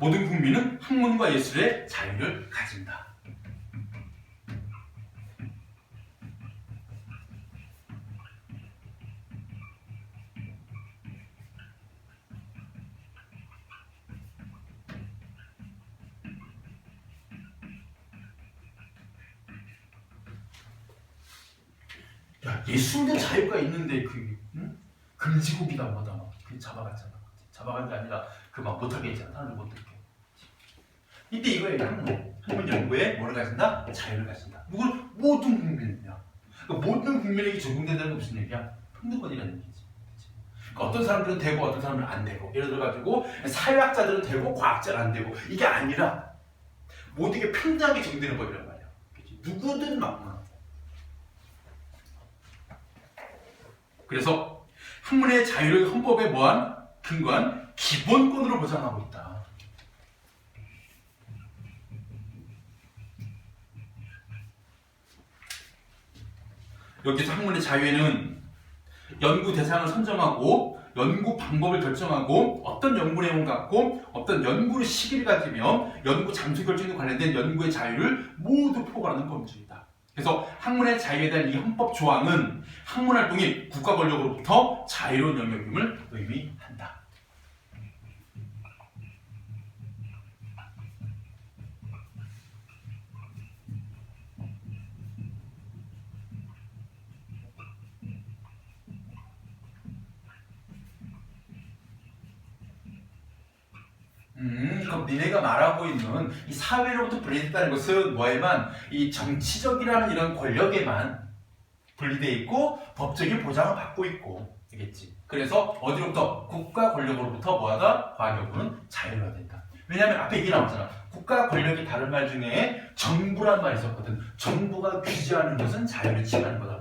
모든 국민은 학문과 예술의 자유를 가진다. 야, 예술의 자유가 있는데 응? 금지곡이다 뭐다 막 잡아갔잖아. 잡아간 게 아니라 그 막 못하게 했잖아. 사람들 못하게. 이때 이거예요. 학문 연구에 뭐를 가진다? 자유를 가진다. 누굴? 모든 국민이야. 그러니까 모든 국민에게 적용된다는 게 무슨 얘기야? 평등권이라는 얘기지. 그러니까 어떤 사람들은 되고 어떤 사람들은 안 되고 예를 들어가지고 사회학자들은 되고 과학자는 안 되고 이게 아니라 모두에게 평등하게 적용되는 법이란 말이야. 그치? 누구든 막. 그래서 학문의 자유를 헌법에 뭐한? 근거한 기본권으로 보장하고 있다. 여기서 학문의 자유에는 연구 대상을 선정하고 연구 방법을 결정하고 어떤 연구 내용을 갖고 어떤 연구 시기를 가지며 연구 장소 결정에 관련된 연구의 자유를 모두 포괄하는 범주이다. 그래서 학문의 자유에 대한 이 헌법 조항은 학문 활동이 국가 권력으로부터 자유로운 영역임을 의미한다. 그럼 니네가 말하고 있는 이 사회로부터 분리됐다는 것은 뭐에만 이 정치적이라는 이런 권력에만 분리되어 있고 법적인 보장을 받고 있고 되겠지. 그래서 어디로부터? 국가 권력으로부터 뭐하다? 과학 연구는 자유로워야 된다. 왜냐하면 앞에 얘기 나왔잖아. 국가 권력이 다른 말 중에 정부란 말이 있었거든. 정부가 규제하는 것은 자유를 침해하는 거다.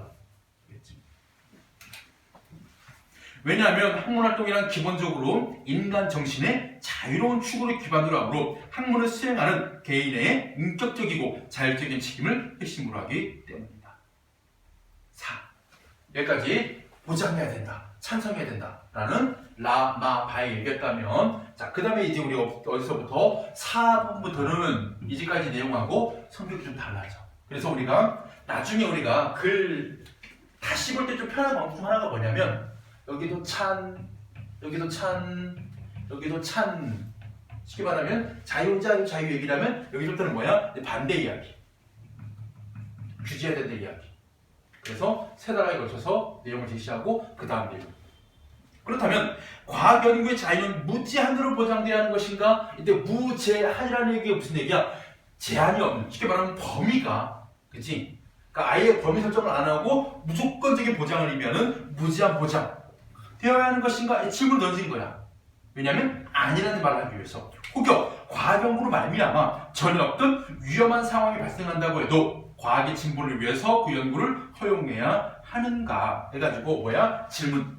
왜냐하면 학문활동이란 기본적으로 인간 정신의 자유로운 추구를 기반으로 하므로 학문을 수행하는 개인의 인격적이고 자율적인 책임을 핵심으로 하기 때문이다. 4. 여기까지 보장해야 된다. 찬성해야 된다. 라는 라마바의 얘기였다면 자, 그 다음에 이제 우리 어디서부터 4번부터는 이제까지 내용하고 성격이 좀 달라져. 그래서 우리가 나중에 우리가 글 다시 볼 때 좀 편한 방법 중 하나가 뭐냐면 여기도 찬, 여기도 찬, 여기도 찬. 쉽게 말하면 자유 얘기를 하면 여기서부터는 뭐야? 반대 이야기. 규제해야 된다 이야기. 그래서 세 단락에 걸쳐서 내용을 제시하고 그 다음 내용. 그렇다면 과학 연구의 자유는 무제한으로 보장되어야 하는 것인가? 이때 무제한이라는 얘기가 무슨 얘기야? 제한이 없는. 쉽게 말하면 범위가, 그치? 그러니까 아예 범위 설정을 안 하고 무조건적인 보장을 의미하는 무제한 보장. 되어야 하는 것인가? 이 질문을 던진 거야. 왜냐하면 아니라는 말을 하기 위해서. 혹여 과학 연구로 말미암아 전혀 없던 위험한 상황이 발생한다고 해도 과학의 진보를 위해서 그 연구를 허용해야 하는가 해가지고 뭐야? 질문.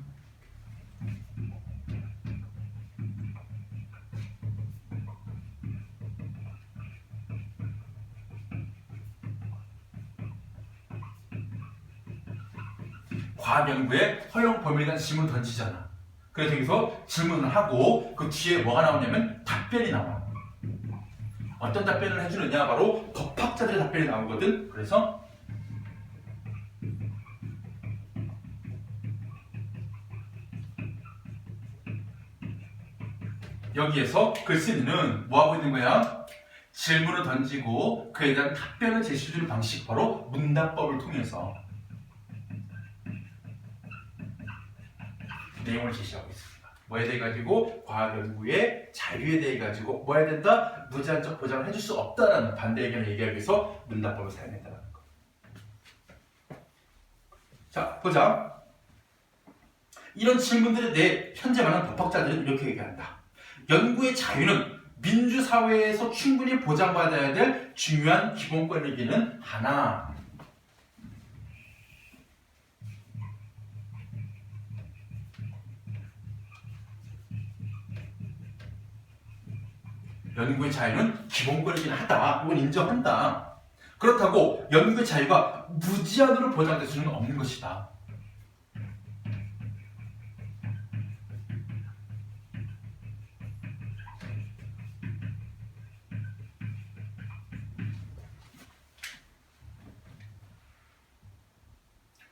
과학 연구의 허용 범위에 대한 질문을 던지잖아. 그래서 여기서 질문을 하고 그 뒤에 뭐가 나오냐면 답변이 나와. 어떤 답변을 해주느냐? 바로 법학자들의 답변이 나오거든. 그래서 여기에서 글쓴이는 뭐하고 있는 거야? 질문을 던지고 그에 대한 답변을 제시해주는 방식, 바로 문답법을 통해서 내용을 제시하고 있습니다. 뭐에 대해 가지고 과학 연구의 자유에 대해 가지고 뭐 해야 된다? 무제한적 보장을 해줄 수 없다라는 반대 의견을 얘기하기 위해서 문답법을 사용했다는 거. 자, 보자. 이런 질문들에 대해 현재 많은 법학자들은 이렇게 얘기한다. 연구의 자유는 민주사회에서 충분히 보장받아야 될 중요한 기본권이기는 하나, 연구의 자유는 기본권이긴 하다. 이건 인정한다. 그렇다고 연구의 자유가 무제한으로 보장될 수는 없는 것이다.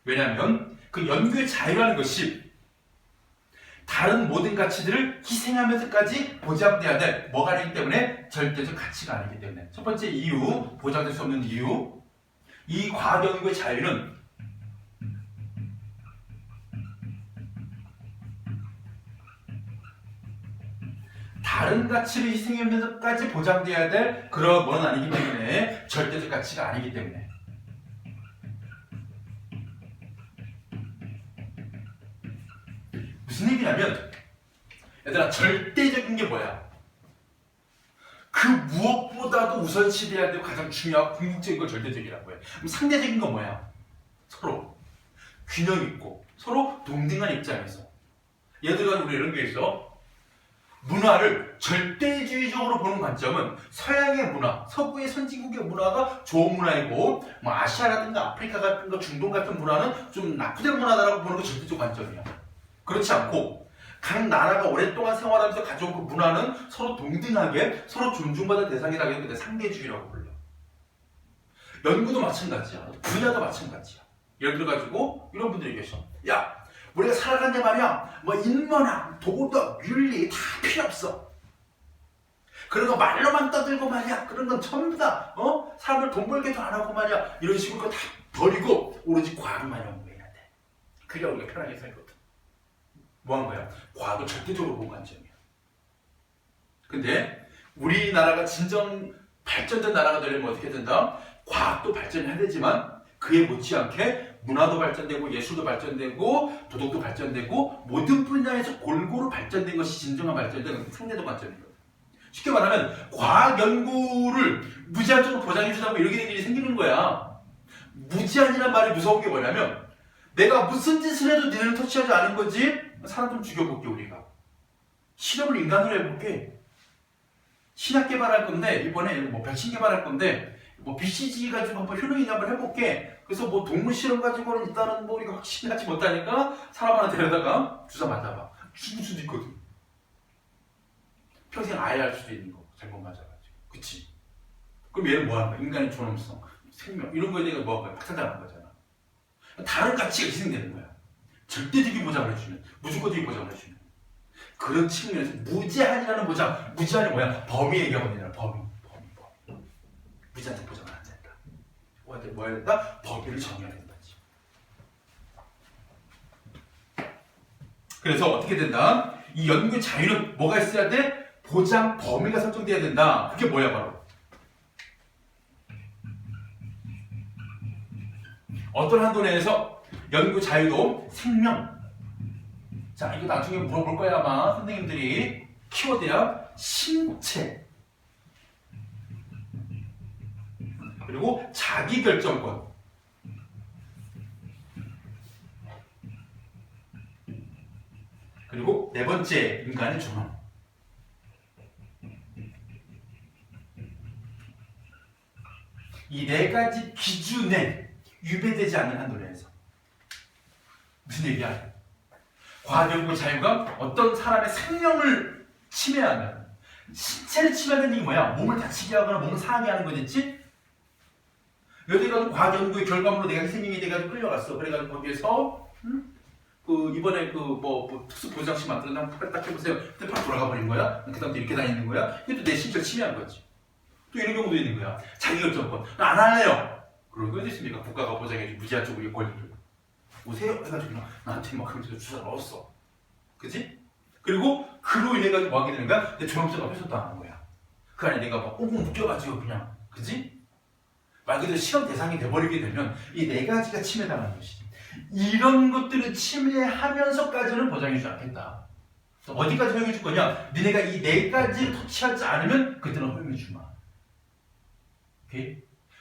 왜냐하면 그 연구의 자유라는 것이 다른 모든 가치들을 희생하면서까지 보장돼야 될 뭐가 되기 때문에 절대적 가치가 아니기 때문에. 첫 번째 이유, 보장될 수 없는 이유, 이 과학 연구의 자유는 다른 가치를 희생하면서까지 보장돼야 될 그런 건 아니기 때문에 절대적 가치가 아니기 때문에 무슨 얘기냐면 얘들아 절대적인 게 뭐야? 그 무엇보다도 우선시돼야 되고 가장 중요하고 궁극적인 걸 절대적이라고 해. 그럼 상대적인 건 뭐야? 서로 균형 있고 서로 동등한 입장에서 예를 들어 우리 이런 게 있어. 문화를 절대주의적으로 보는 관점은 서양의 문화, 서구의 선진국의 문화가 좋은 문화이고 뭐 아시아라든가 아프리카 같은 거, 중동 같은 문화는 좀 나쁘된 문화다라고 보는 게 절대적 관점이야. 그렇지 않고 각 나라가 오랫동안 생활하면서 가져온 그 문화는 서로 동등하게 서로 존중받을 대상이라고 해서 상대주의라고 불러. 연구도 마찬가지야. 분야도 마찬가지야. 예를 들어가지고 이런 분들이 계셔. 야, 우리가 살아가는데 말이야, 뭐 인문학, 도덕, 윤리 다 필요 없어. 그런 거 말로만 떠들고 말이야. 그런 건 전부 다 사람들 돈 벌게도 안 하고 말이야. 이런 식으로 다 버리고 오로지 과학만 연구해야 돼. 그게 우리가 편하게 살거든. 뭐 한 거야? 과학을 절대적으로 본 관점이야. 근데 우리나라가 진정 발전된 나라가 되려면 어떻게 된다? 과학도 발전해야 되지만 그에 못지않게 문화도 발전되고 예술도 발전되고 도덕도 발전되고 모든 분야에서 골고루 발전된 것이 진정한 발전된 상대적 관점이거든. 쉽게 말하면 과학 연구를 무제한적으로 보장해주자고 이렇게 된 일이 생기는 거야. 무제한이란 말이 무서운 게 뭐냐면 내가 무슨 짓을 해도 니네는 터치하지 않은 거지? 사람 좀 죽여볼게 우리가. 실험을 인간으로 해볼게. 신약 개발할 건데 이번에 뭐 백신 개발할 건데 뭐 BCG 가지고 한번 효능이나 한번 해볼게. 그래서 뭐 동물 실험 가지고는 일단은 뭐 우리가 확신하지 못하니까 사람 하나 데려다가 주사 맞아봐. 죽을 수도 있거든. 평생 아예 할 수도 있는 거. 잘못 맞아가지고. 그치? 그럼 얘는 뭐 하는 거야? 인간의 존엄성, 생명 이런 거에 대해 뭐 하는 거야? 박탈당하는 거잖아. 다른 가치가 희생되는 거야. 절대적인 보장을 해주면, 무조건적인 보장을 해주면. 그런 측면에서 무제한이라는 보장, 무제한이 뭐야? 범위 얘기하고 있는 거야. 범위. 무제한적 보장은 안 된다. 뭐 해야 된다? 범위를 정해야 된다지. 그래서 어떻게 된다? 이 연구 자유는 뭐가 있어야 돼? 보장 범위가 설정돼야 된다. 그게 뭐야 바로? 어떤 한도 내에서 연구 자유도 생명. 자, 이거 나중에 물어볼 거야 아마 선생님들이. 키워드야 신체 그리고 자기결정권. 그리고 네 번째 인간의 존엄. 이 네 가지 기준에 위배되지 않는 한도 내에서. 무슨 얘기야? 과학연구 자유가 어떤 사람의 생명을 침해하면, 신체를 침해하는 게 뭐야? 몸을 다치게 하거나 몸을 상하게 하는 거겠지? 여기가 과학연구의 결과물로 내가 희생양이 돼가지고 끌려갔어. 그래가지고 거기에서 이번에 특수 보장식 만들었나 딱 해보세요. 근데 바로 돌아가 버린 거야. 그 다음에 이렇게 다니는 거야. 이것도 내 신체를 침해한 거지. 또 이런 경우도 있는 거야. 자기결정권. 안 할래요. 그런 거 어디 있습니까? 국가가 보장해준 무제한적으로 권리를. 오세요 해가지고 나한테 막 그러면서 주사 넣었어. 그지? 그리고 그로 인해 가지고 뭐 하게 되는 거야? 내 존엄성가 훼손당하는 거야. 그 안에 내가 막 꽁꽁 묶여가지고 그냥. 그지? 말 그대로 실험 대상이 돼버리게 되면 이 네 가지가 침해당하는 것이지. 이런 것들을 침해하면서까지는 보장해주지 않겠다. 어디까지 허용해줄 거냐? 니네가 이 네 가지를 터치하지 않으면 그때는 허용해주마. 오케이?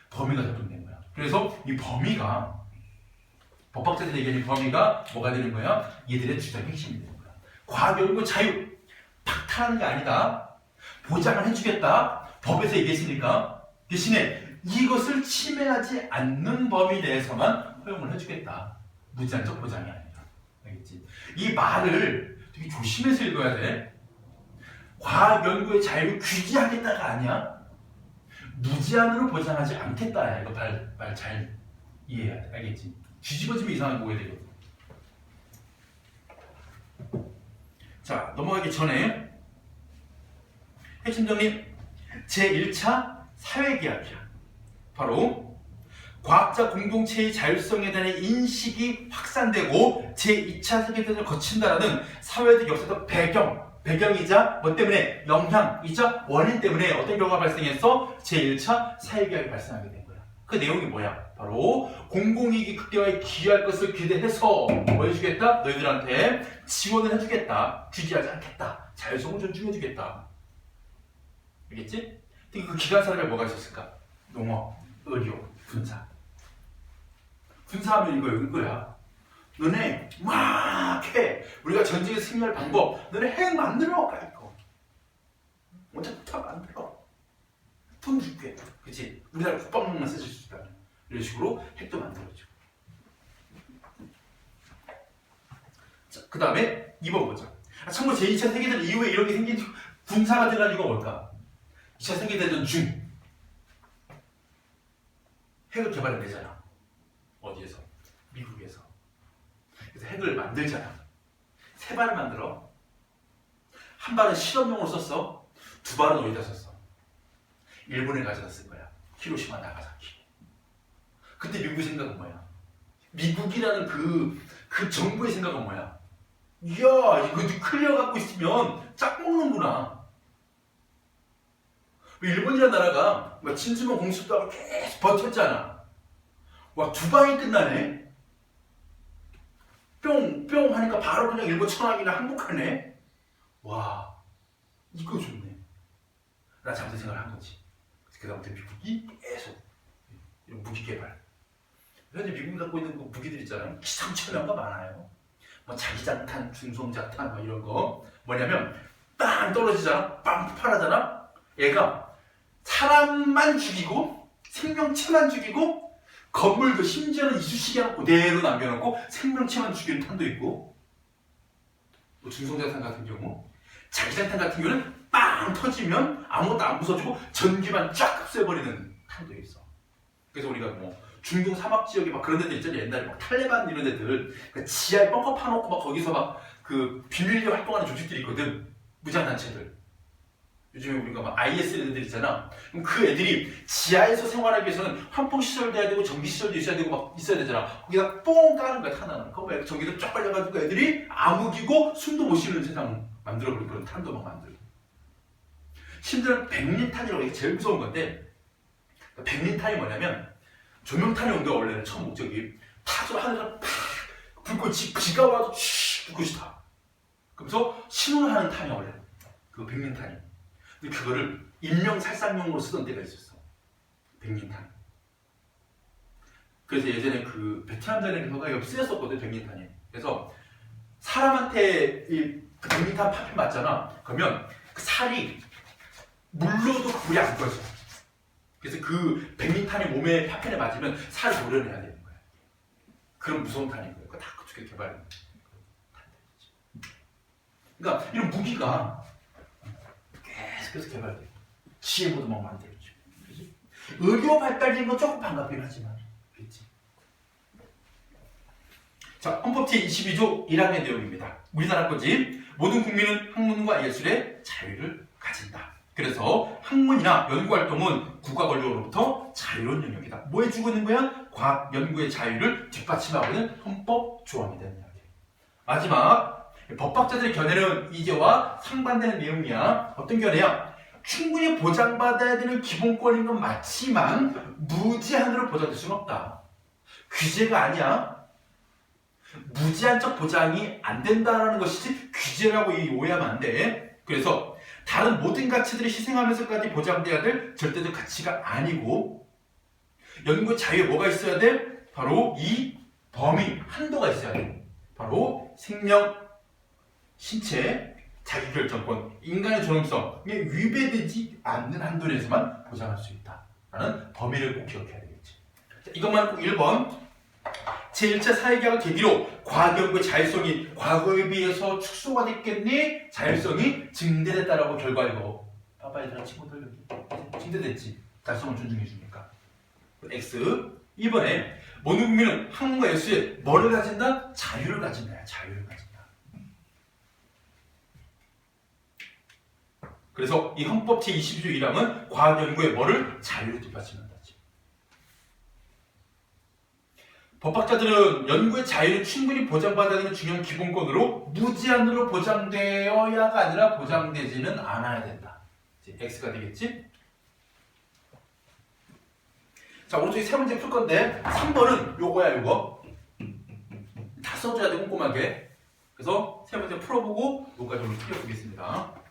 범위가 설정된 거야. 그래서 이 범위가 법학자들이 얘기하는 범위가 뭐가 되는 거야? 얘들의 주장의 핵심이 되는 거야. 과학연구 자유 박탈하는 게 아니다. 보장을 해주겠다. 법에서 얘기했으니까 대신에 이것을 침해하지 않는 범위 내에서만 허용을 해주겠다. 무제한적 보장이 아니라. 알겠지? 이 말을 되게 조심해서 읽어야 돼. 과학연구의 자유를 규제하겠다가 아니야. 무제한으로 보장하지 않겠다. 이거 말 잘 이해해야 돼. 알겠지? 뒤집어지면 이상하게 보게 되거든. 자, 넘어가기 전에 핵심 정리. 제1차 사회계약이야. 바로 과학자 공동체의 자율성에 대한 인식이 확산되고 제2차 세계대전을 거친다라는 사회적 역사적 배경, 배경이자 뭐 때문에 영향이자 원인 때문에 어떤 결과가 발생해서 제1차 사회계약이 발생하게 된 거야. 그 내용이 뭐야? 바로 공공이익이 극대화에 기여할 것을 기대해서 뭐 해주겠다? 너희들한테 지원을 해주겠다. 규제하지 않겠다. 자율성을 존중해주겠다. 알겠지? 그 기관사람에 뭐가 있었을까? 농업, 의료, 군사. 군사하면 이거야. 너네 막 해. 우리가 전쟁에 승리할 방법. 너네 핵 만들어. 이거. 먼저 다 만들어. 돈 줄게. 그치? 우리나라 국방력만 쓰실 수 있다면. 이런 식으로 핵도 만들어줘. 자, 그 다음에 2번 보자. 참고 제2차 세계대전 이후에 이런 게 생긴 군사가 들어간 이유가 뭘까? 2차 세계대전 중 핵을 개발해내잖아. 어디에서? 미국에서. 그래서 핵을 만들잖아. 3발을 만들어. 한 발은 실험용으로 썼어. 2발은 어디다 썼어? 일본에 가져갔을 거야. 히로시마, 나가사키. 그때 미국의 생각은 뭐야? 미국이라는 그 정부의 생각은 뭐야? 이야, 이거 뉴클리어 갖고 있으면 짝 먹는구나. 일본이라는 나라가 진주만 공습도 하고 계속 버텼잖아. 와, 2방이 끝나네? 뿅 하니까 바로 그냥 일본 천황이나 항복하네? 와, 이거 좋네. 나 잘못된 생각을 한 거지. 그 다음부터 미국이 계속 이런 무기 개발. 현재 미국이 갖고 있는 그 무기들 있잖아요. 기상천외한 거 많아요. 뭐 자기장탄, 중성자탄 뭐 이런 거. 뭐냐면 빵 떨어지잖아. 빵 폭발하잖아. 얘가 사람만 죽이고 생명체만 죽이고 건물도 심지어는 이쑤시개 그대로 남겨놓고 생명체만 죽이는 탄도 있고, 뭐 중성자탄 같은 경우, 자기장탄 같은 경우는 빵 터지면 아무것도 안 부서지고 전기만 쫙 흡수해버리는 탄도 있어. 그래서 우리가 뭐 중동 사막 지역에 막 그런 데들 있잖아요. 옛날에 막 탈레반 이런 데들 그러니까 지하에 뻥커 파놓고 막 거기서 막 그 비밀리에 활동하는 조직들이 있거든. 무장단체들. 요즘에 우리가 막 IS 이런 애들 있잖아. 그럼 그 애들이 지하에서 생활하기 위해서는 환풍시설도 해야 되고 전기시설도 있어야 되고 막 있어야 되잖아. 거기다 뽕 까는 거야, 탄하는. 그거 전기도 쫙 빨려가지고 애들이 암흑이고 숨도 못 쉬는 세상 만들어버린 그런 탄도 막 만들고. 심지어 백린탄이라고 이게 제일 무서운 건데, 백린탄이 뭐냐면 조명탄이 온다. 원래는 처음 목적이 타서 하늘에 팍 불꽃이 비가 와도 불꽃이 타. 그래서 신호를 하는 탄이야 원래. 그 백린탄이. 근데 그거를 인명살상용으로 쓰던 때가 있었어. 백린탄. 그래서 예전에 그 베트남전에 그거가 쓰였었거든, 백린탄이. 그래서 사람한테 그 백린탄 파편 맞잖아. 그러면 그 살이 물로도 불이 안 꺼져. 그래서 그 백린탄이 몸에 파편에 맞으면 살을 도려내야 되는 거야. 그런 무서운 탄인 거예요. 그거 다 그쪽에 개발한 거예요. 그러니까 이런 무기가 계속해서 개발돼요. GMO도 막 만들었죠. 그렇지? 의료 발달된 건 조금 반갑긴 하지만, 그렇지? 자, 헌법 제22조 1항의 내용입니다. 우리나라 거지. 모든 국민은 학문과 예술의 자유를 가진다. 그래서 학문이나 연구활동은 국가 권력으로부터 자유로운 영역이다. 뭐 해주고 있는 거야? 과학 연구의 자유를 뒷받침하고 있는 헌법 조항이 되는 이야기. 마지막, 법학자들의 견해는 이제와 상반되는 내용이야. 어떤 견해야? 충분히 보장받아야 되는 기본권인 건 맞지만 무제한으로 보장될 수는 없다. 규제가 아니야. 무제한적 보장이 안 된다는 것이지 규제라고 오해하면 안 돼. 그래서 다른 모든 가치들이 희생하면서까지 보장돼야 될 절대적 가치가 아니고, 연구 자유에 뭐가 있어야 돼? 바로 이 범위, 한도가 있어야 돼. 바로 생명, 신체, 자기결정권, 인간의 존엄성에 위배되지 않는 한도 내에서만 보장할 수 있다라는 범위를 꼭 기억해야 되겠지. 자, 이것만 꼭 1번. 제1차 사회계약을 계기로 과학연구의 자율성이 과거에 비해서 축소가 됐겠니? 자율성이 증대됐다라고 결과 이거. 봐봐 얘들아, 친구들 여기 증대됐지. 자율성을 존중해 주니까. X. 2번에 모든 국민은 학문과 예술에 뭐를 가진다? 자유를 가진다. 자유를 가진다. 그래서 이 헌법 제22조 1항은 과학연구에 뭐를? 자유를 뒷받침한다. 법학자들은 연구의 자유를 충분히 보장받아야 되는 중요한 기본권으로 무제한으로 보장되어야가 아니라 보장되지는 않아야 된다. 이제 X가 되겠지? 자, 오른쪽에 세 문제 풀 건데 3번은 요거야, 요거. 다 써줘야 돼, 꼼꼼하게. 그래서 세 문제 풀어보고 요거까지 오늘 풀어보겠습니다.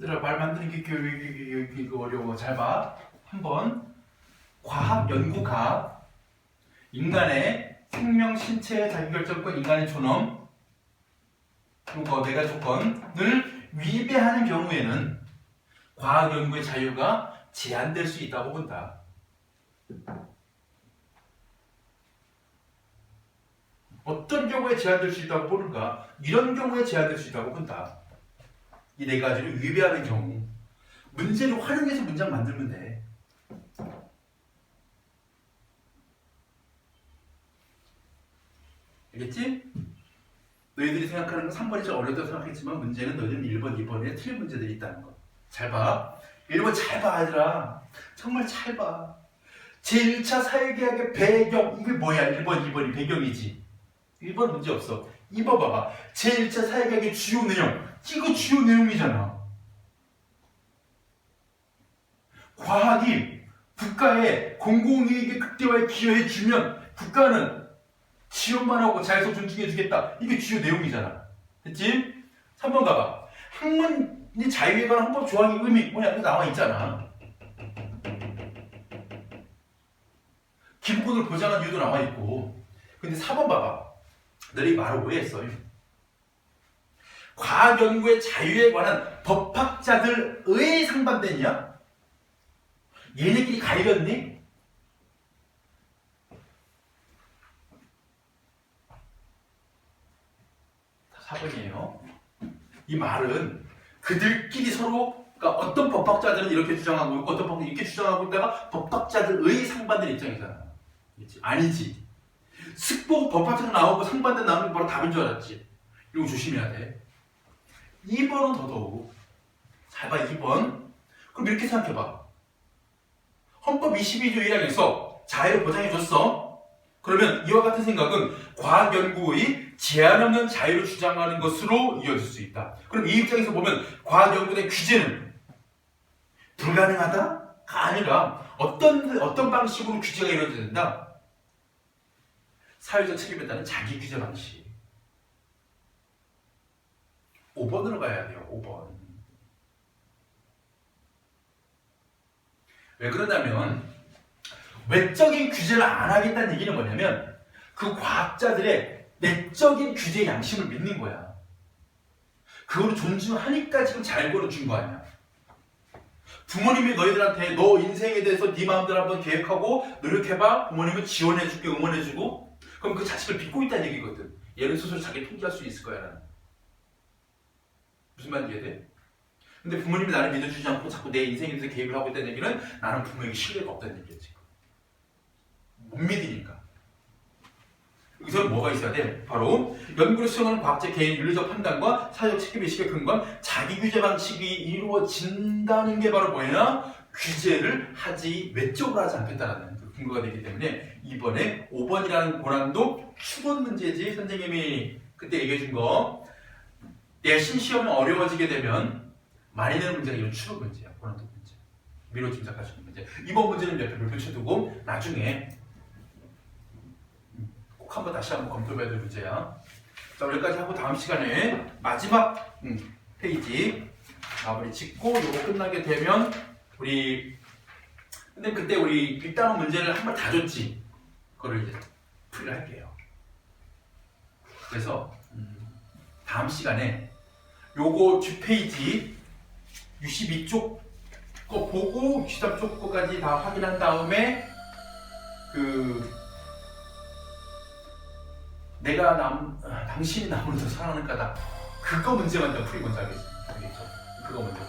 얘들아, 말 만드는 게 어려워. 잘 봐. 한번 과학 연구가 인간의 생명, 신체의 자기결정권, 인간의 존엄, 요거 네 가지 조건을 위배하는 경우에는 과학 연구의 자유가 제한될 수 있다고 본다. 어떤 경우에 제한될 수 있다고 보는가? 이런 경우에 제한될 수 있다고 본다. 이 네 가지를 위배하는 경우, 문제를 활용해서 문장 만들면 돼. 알겠지? 너희들이 생각하는 건 3번이 좀 어렵다고 생각했지만 문제는 너희들은 1번, 2번에 틀린 문제들이 있다는 거. 잘 봐. 1번 잘 봐, 얘들아. 정말 잘 봐. 제1차 사회계약의 배경, 이게 뭐야? 1번, 2번이 배경이지. 1번 문제 없어. 2번 봐봐. 제1차 사회계약의 주요 내용. 이거 주요 내용이잖아. 과학이 국가의 공공이익의 극대화에 기여해주면 국가는 지원만 하고 자율성 존중해주겠다. 이게 주요 내용이잖아. 됐지? 3번 가봐. 학문이 자유에 관한 헌법 조항의 의미 뭐냐? 이거 나와 있잖아. 기본권을 보장한 이유도 나와 있고. 근데 4번 봐봐. 너희 말을 오해했어. 과학 연구의 자유에 관한 법학자들의 상반되냐? 얘네끼리 갈렸니? 4번이에요. 이 말은 그들끼리 서로, 그러니까 어떤 법학자들은 이렇게 주장하고 있고 어떤 법학자들은 이렇게 주장하고 있다가 법학자들의 상반된 입장이잖아. 아니지. 슥보고 법학자가 나오고 상반된 나오는 게 바로 답인 줄 알았지. 이거 조심해야 돼. 2번은 더더욱. 잘 봐, 2번. 그럼 이렇게 생각해봐. 헌법 22조 1항에서 자유를 보장해줬어. 그러면 이와 같은 생각은 과학연구의 제한 없는 자유를 주장하는 것으로 이어질 수 있다. 그럼 이 입장에서 보면 과학연구에 대한 규제는 불가능하다가 아니라 어떤 방식으로 규제가 이루어져야 된다? 사회적 책임에 따른 자기 규제 방식. 5번으로 가야 돼요. 5번. 왜 그러냐면 외적인 규제를 안 하겠다는 얘기는 뭐냐면 그 과학자들의 내적인 규제 양심을 믿는 거야. 그걸 존중하니까 지금 잘 걸어준 거 아니야. 부모님이 너희들한테 너 인생에 대해서 네 마음대로 한번 계획하고 노력해봐. 부모님은 지원해줄게, 응원해주고. 그럼 그 자식을 믿고 있다는 얘기거든. 얘는 스스로 자기 통제할 수 있을 거야. 라는. 무슨 말인지 이해돼? 근데 부모님이 나를 믿어주지 않고 자꾸 내 인생에 대해서 계획을 하고 있다는 얘기는 나는 부모에게 신뢰가 없다는 얘기야 지금. 못 믿으니까. 여기서 뭐가 있어야 돼? 바로 연구를 수행하는 과학자 개인 윤리적 판단과 사회적 책임의식에 근거한 자기 규제 방식이 이루어진다는 게 바로 뭐냐? 규제를 하지 외적으로 하지 않겠다라는 그 근거가 되기 때문에 이번에 5번이라는 고난도 추론 문제지. 선생님이 그때 얘기해 준 거 내신 시험이 어려워지게 되면 많이 내는 문제가 이런 추론 문제야. 고난도 문제. 미로 짐작할 수 있는 문제. 이번 문제는 옆에 펼쳐두고 나중에 꼭 한번 다시 한번 검토해봐야 될 문제야. 자, 여기까지 하고 다음 시간에 마지막 페이지 마무리 짓고 이거 끝나게 되면 근데 그때 우리 일단은 문제를 한 번 다 줬지. 그거를 이제 풀이를 할게요. 그래서 다음 시간에 요거 뒷페이지 62쪽 거 보고 63쪽 거까지 다 확인한 다음에 당신이 나무를 더 사랑하는 까닭 그거 문제 먼저 풀이 먼저 하겠습니다. 그거 먼저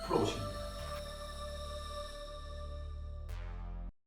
풀어오시면